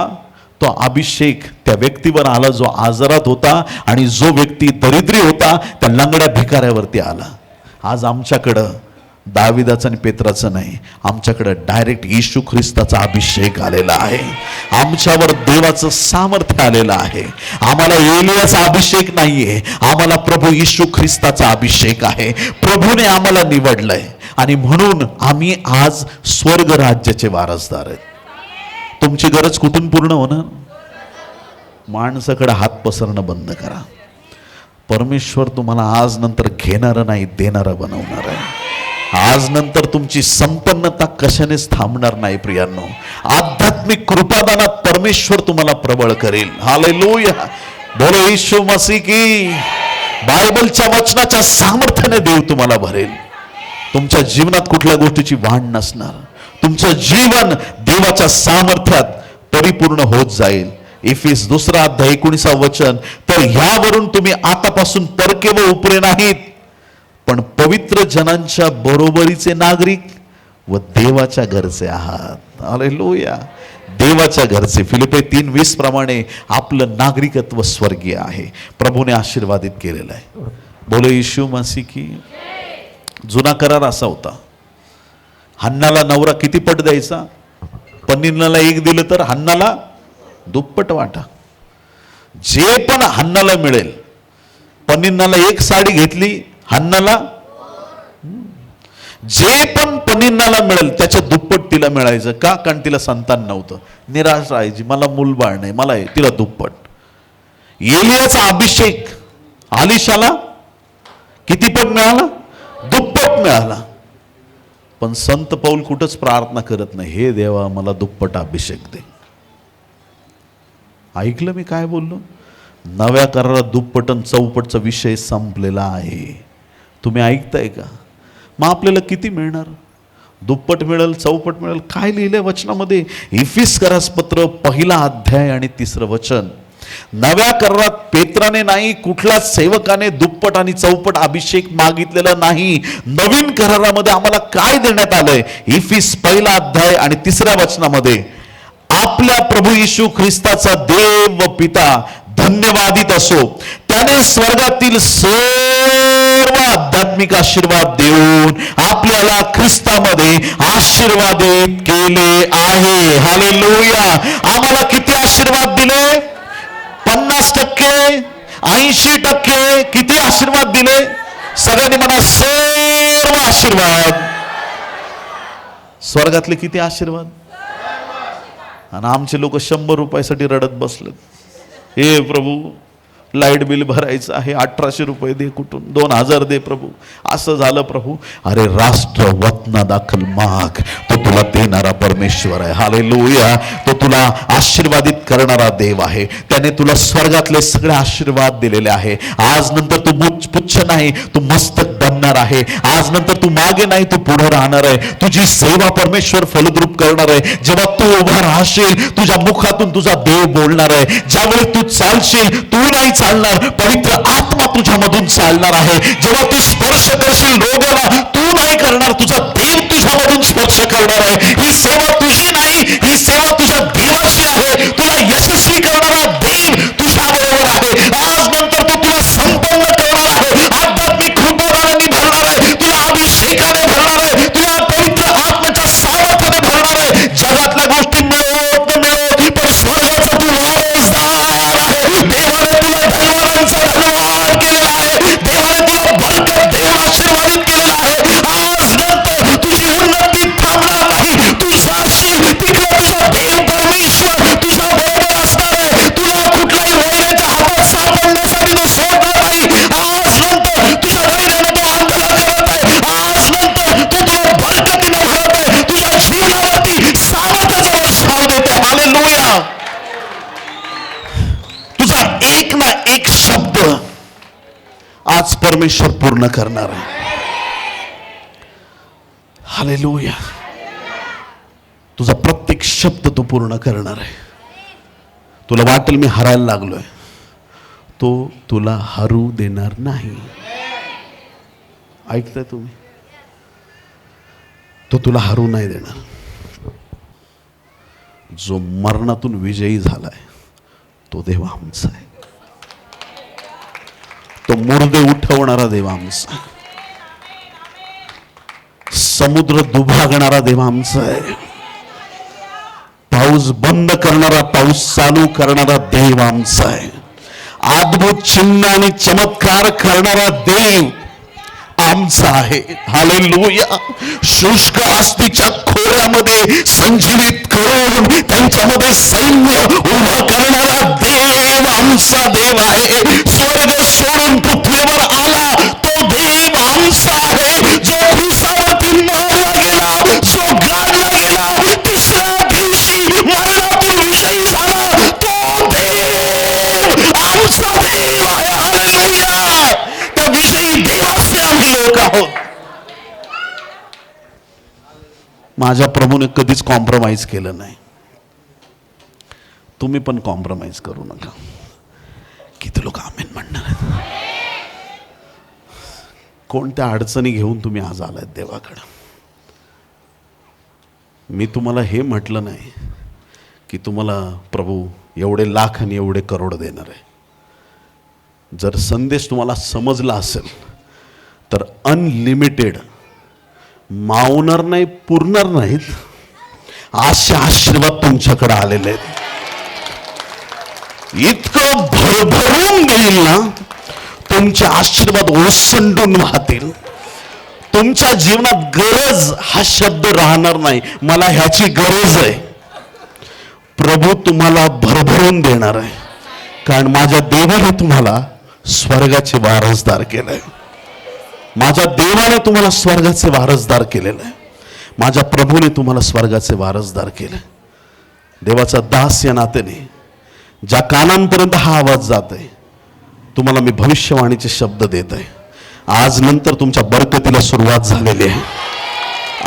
तो अभिषेक त्या व्यक्तीवर आला जो आजारात होता आणि जो व्यक्ती दरिद्री होता त्या लंगड्या भिकाऱ्यावरती आला. आज आमच्याकडं दाविदाचं आणि पेत्राचं नाही, आमच्याकडे डायरेक्ट येशू ख्रिस्ताचा अभिषेक आलेला आहे. आमच्यावर देवाचं सामर्थ्य आलेलं आहे. आम्हाला एलियाचा अभिषेक नाहीये, आम्हाला प्रभू येशू ख्रिस्ताचा अभिषेक आहे. प्रभूने आम्हाला निवडलंय आणि म्हणून आम्ही आज स्वर्ग राज्याचे वारसदार आहेत. तुमची गरज कुठून पूर्ण होणार? माणसाकडे हात पसरणं बंद करा. परमेश्वर तुम्हाला आज नंतर घेणारं नाही, देणारं बनवणार आहे. आज नंतर तुमची संपन्नता कशानेच थांबणार नाही प्रियांनो. आध्यात्मिक कृपादानात परमेश्वर तुम्हाला प्रबळ करेल. हालेलुया. बोलो येशू मसीह की. बायबलच्या वचनाच्या सामर्थ्याने देव तुम्हाला भरेल. तुमच्या जीवनात कुठल्या गोष्टीची वाढ नसणार. तुमचं जीवन देवाच्या सामर्थ्यात परिपूर्ण होत जाईल. इफिस 2 अध्याय 19 वचन. तर ह्यावरून तुम्ही आतापासून परके व उपरे नाहीत पण पवित्र जनांच्या बरोबरीचे नागरिक व देवाच्या घरचे आहात. हालेलुया. देवाच्या घरचे. फिलिप्पी 3:20 प्रमाणे आपलं नागरिकत्व स्वर्गीय आहे. प्रभूने आशीर्वादित केलेलं आहे. बोलो येशू मसीह की. जुना करार असा होता, हन्नाला नवरा किती पट द्यायचा? पन्निन्नाला 1 दिलं तर हन्नाला दुप्पट वाटा. जे पण हन्नाला मिळेल, पन्निन्नाला 1 साडी घेतली, हन्नाला जे पण पन्निन्नाला मिळेल त्याच्या दुप्पट तिला मिळायचं. का? कारण तिला संतान नव्हतं, निराश राहायची, मला मूलबाळ नाही, मला तिला दुप्पट. एलियाचा अभिषेक आलिशाला किती पट मिळाला? दुप्पट मिळाला. पण संत पौल कुठंच प्रार्थना करत नाही, हे देवा मला दुप्पट अभिषेक दे. ऐकलं मी काय बोललो? नव्या करारात दुप्पट आणि चौपटचा विषय संपलेला आहे. तुम्ही ऐकताय का? मग आपल्याला किती मिळणार? दुप्पट मिळेल, चौपट मिळेल. काय लिहिलंय वचनामध्ये? इफिसकरास पत्र 1 अध्याय आणि 3 वचन. नव्या करारात पेत्राने नाही, कुठल्याच सेवकाने दुप्पट आणि चौपट अभिषेक मागितलेला नाही. नवीन करारामध्ये आम्हाला काय देण्यात आलंय? इफिस 1 अध्याय आणि 3 वचनामध्ये आपल्या प्रभू येशू ख्रिस्ताचा देव व पिता धन्यवादित असो, त्याने स्वर्गातील सर्व आध्यात्मिक आशीर्वाद देऊन आपल्याला ख्रिस्तामध्ये आशीर्वादित केले आहे. हालेलुया. आम्हाला किती आशीर्वाद दिले? 50%, 80%. किती आशीर्वाद दिले? सगळ्यांनी म्हणा सर्व आशीर्वाद. स्वर्गातले किती आशीर्वाद? आणि आमचे लोक 100 रुपयासाठी रडत बसलेत. हे प्रभू, लाईट बिल भरायचं आहे, 1800 रुपये दे, कुठून 2000 दे प्रभू, असं झालं प्रभू. अरे राष्ट्र वतना दाखल माग, तो तुला देणारा परमेश्वर आहे. हालेलुया. तो तुला आशीर्वादित करणारा देव आहे. त्याने तुला स्वर्गातले सगळे आशीर्वाद दिलेले आहे. आज नंतर तू पुच्छ नाही, तू मस्तक बनणार आहे. आज नंतर तू मागे नाही, तू पुढे राहणार आहे. तुझी सेवा परमेश्वर फलद्रूप करणार आहे. जेव्हा तू उभा राहशील, तुझ्या मुखातून तुझा देव बोलणार आहे. ज्यावेळी तू चालशील, तू नाही चालणार, पवित्र आत्मा तुझ्यामधून चालणार आहे. जेव्हा तू स्पर्श करशील रोगाला, तू नाही करणार, तुझा देव तुझ्यामधून स्पर्श करणार आहे. ही सेवा तुझी नाही, ही सेवा तुझ्या देवाची आहे. तुला यशस्वी करणारा देव तुझ्या बरोबर आहे. आज नंतर तो तुला संपन्न करणार आहे. आध्यात्मिक कृपादानाने भरणार आहे, तुला अभिषेकाने भरणार आहे, तुला पवित्र आत्म्याच्या सामर्थ्याने भरणार आहे. जगातल्या गोष्टी मिळवत न मिळवत, पण स्वर्गाचा तू वारसदार आहे. देवाने तुला धनवानांचा धनवान केलेला आहे. देवाने तुला बरकत देऊन आशीर्वादित केलेला आज परमेश्वर पूर्ण करणार आहे. हालेलुया. तुझा प्रत्येक शब्द तो पूर्ण करणार आहे. तुला वाटेल मी हरायला लागलोय, तो तुला हरू देणार नाही. ऐकताय तुम्ही? तो तुला हरू नाही देणार. जो मरणातून विजयी झालाय तो देव आमचा आहे. तो मुर्दे उठवणारा देव आमचा आहे. समुद्र दुभागणारा देव आमचा आहे. पाऊस बंद करणारा, पाऊस चालू करणारा देव आमचा आहे. अद्भुत चिन्ह आणि चमत्कार करणारा देव आमचा आहे. हालेलुया. शुष्क आस्तीच्या खोऱ्यामध्ये संजीवित करून त्यांच्यामध्ये सैन्य उभा करणारा देव आमचा देव आहे. स्वर्ग सोडून पृथ्वीवर आला तो देव आमचा आहे. जो क्रूसावरती मारला गेला, जो गाडला गेला, तिसऱ्या दिवशी मरणातून विजयी झाला, तो देव आमचा देव आहे. हालेलुया. त्या विजयी देवाचे आम्ही लोक आहोत. माझ्या प्रभूने कधीच कॉम्प्रोमाइज केलं नाही. तुम्ही पण कॉम्प्रोमाइज करू नका. किती लोक आमेन म्हणणार आहेत? कोणत्या अडचणी घेऊन तुम्ही आज आलात देवाकडं? मी तुम्हाला हे म्हटलं नाही की तुम्हाला प्रभू एवढे लाख आणि एवढे करोड देणार आहे. जर संदेश तुम्हाला समजला असेल तर अनलिमिटेड मावणार नाही, पुरणार नाहीत असे आशीर्वाद तुमच्याकडे आलेले आहेत. इतकं भरभरून देईल ना, तुमचे आशीर्वाद ओसंडून वाहतील. तुमच्या जीवनात गरज हा शब्द राहणार नाही. मला ह्याची गरज आहे. प्रभू तुम्हाला भरभरून देणार आहे. कारण माझ्या देवाने तुम्हाला स्वर्गाचे वारसदार केलंय. माझ्या देवाने तुम्हाला स्वर्गाचे वारसदार केलेलं आहे. माझ्या प्रभूने तुम्हाला स्वर्गाचे वारसदार केले. देवाचा दास या नात्याने ज्या कानांपर्यंत हा आवाज जात आहे, तुम्हाला मी भविष्यवाणीचे शब्द देत आहे. आज नंतर तुमच्या बरकतीला सुरुवात झालेली आहे.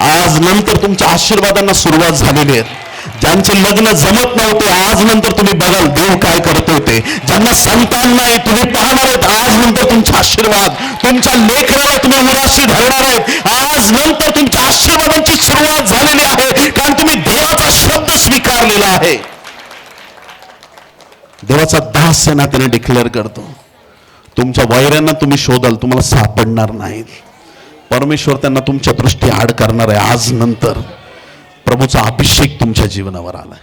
आज नंतर तुमच्या आशीर्वादांना सुरुवात झालेली आहे. ज्यांचे लग्न जमत नव्हते, आज नंतर तुम्ही बघाल देव काय करतोय ते. ज्यांना संतान नाही, तुम्ही पाहणार आहेत आज नंतर तुमचे आशीर्वाद. तुमच्या लेकराला तुम्ही उराशी धरणार आहेत. आज नंतर तुमच्या आशीर्वादांची सुरुवात झालेली आहे. कारण तुम्ही देवाचा शब्द स्वीकारलेला आहे. देवाचा दास या नात्याने डिक्लेअर करतो, तुमच्या वैऱ्यांना तुम्ही शोधाल, तुम्हाला सापडणार नाहीत. परमेश्वर त्यांना तुमच्या दृष्टी आड करणार आहे. आज नंतर प्रभूचा अभिषेक तुमच्या जीवनावर आलाय.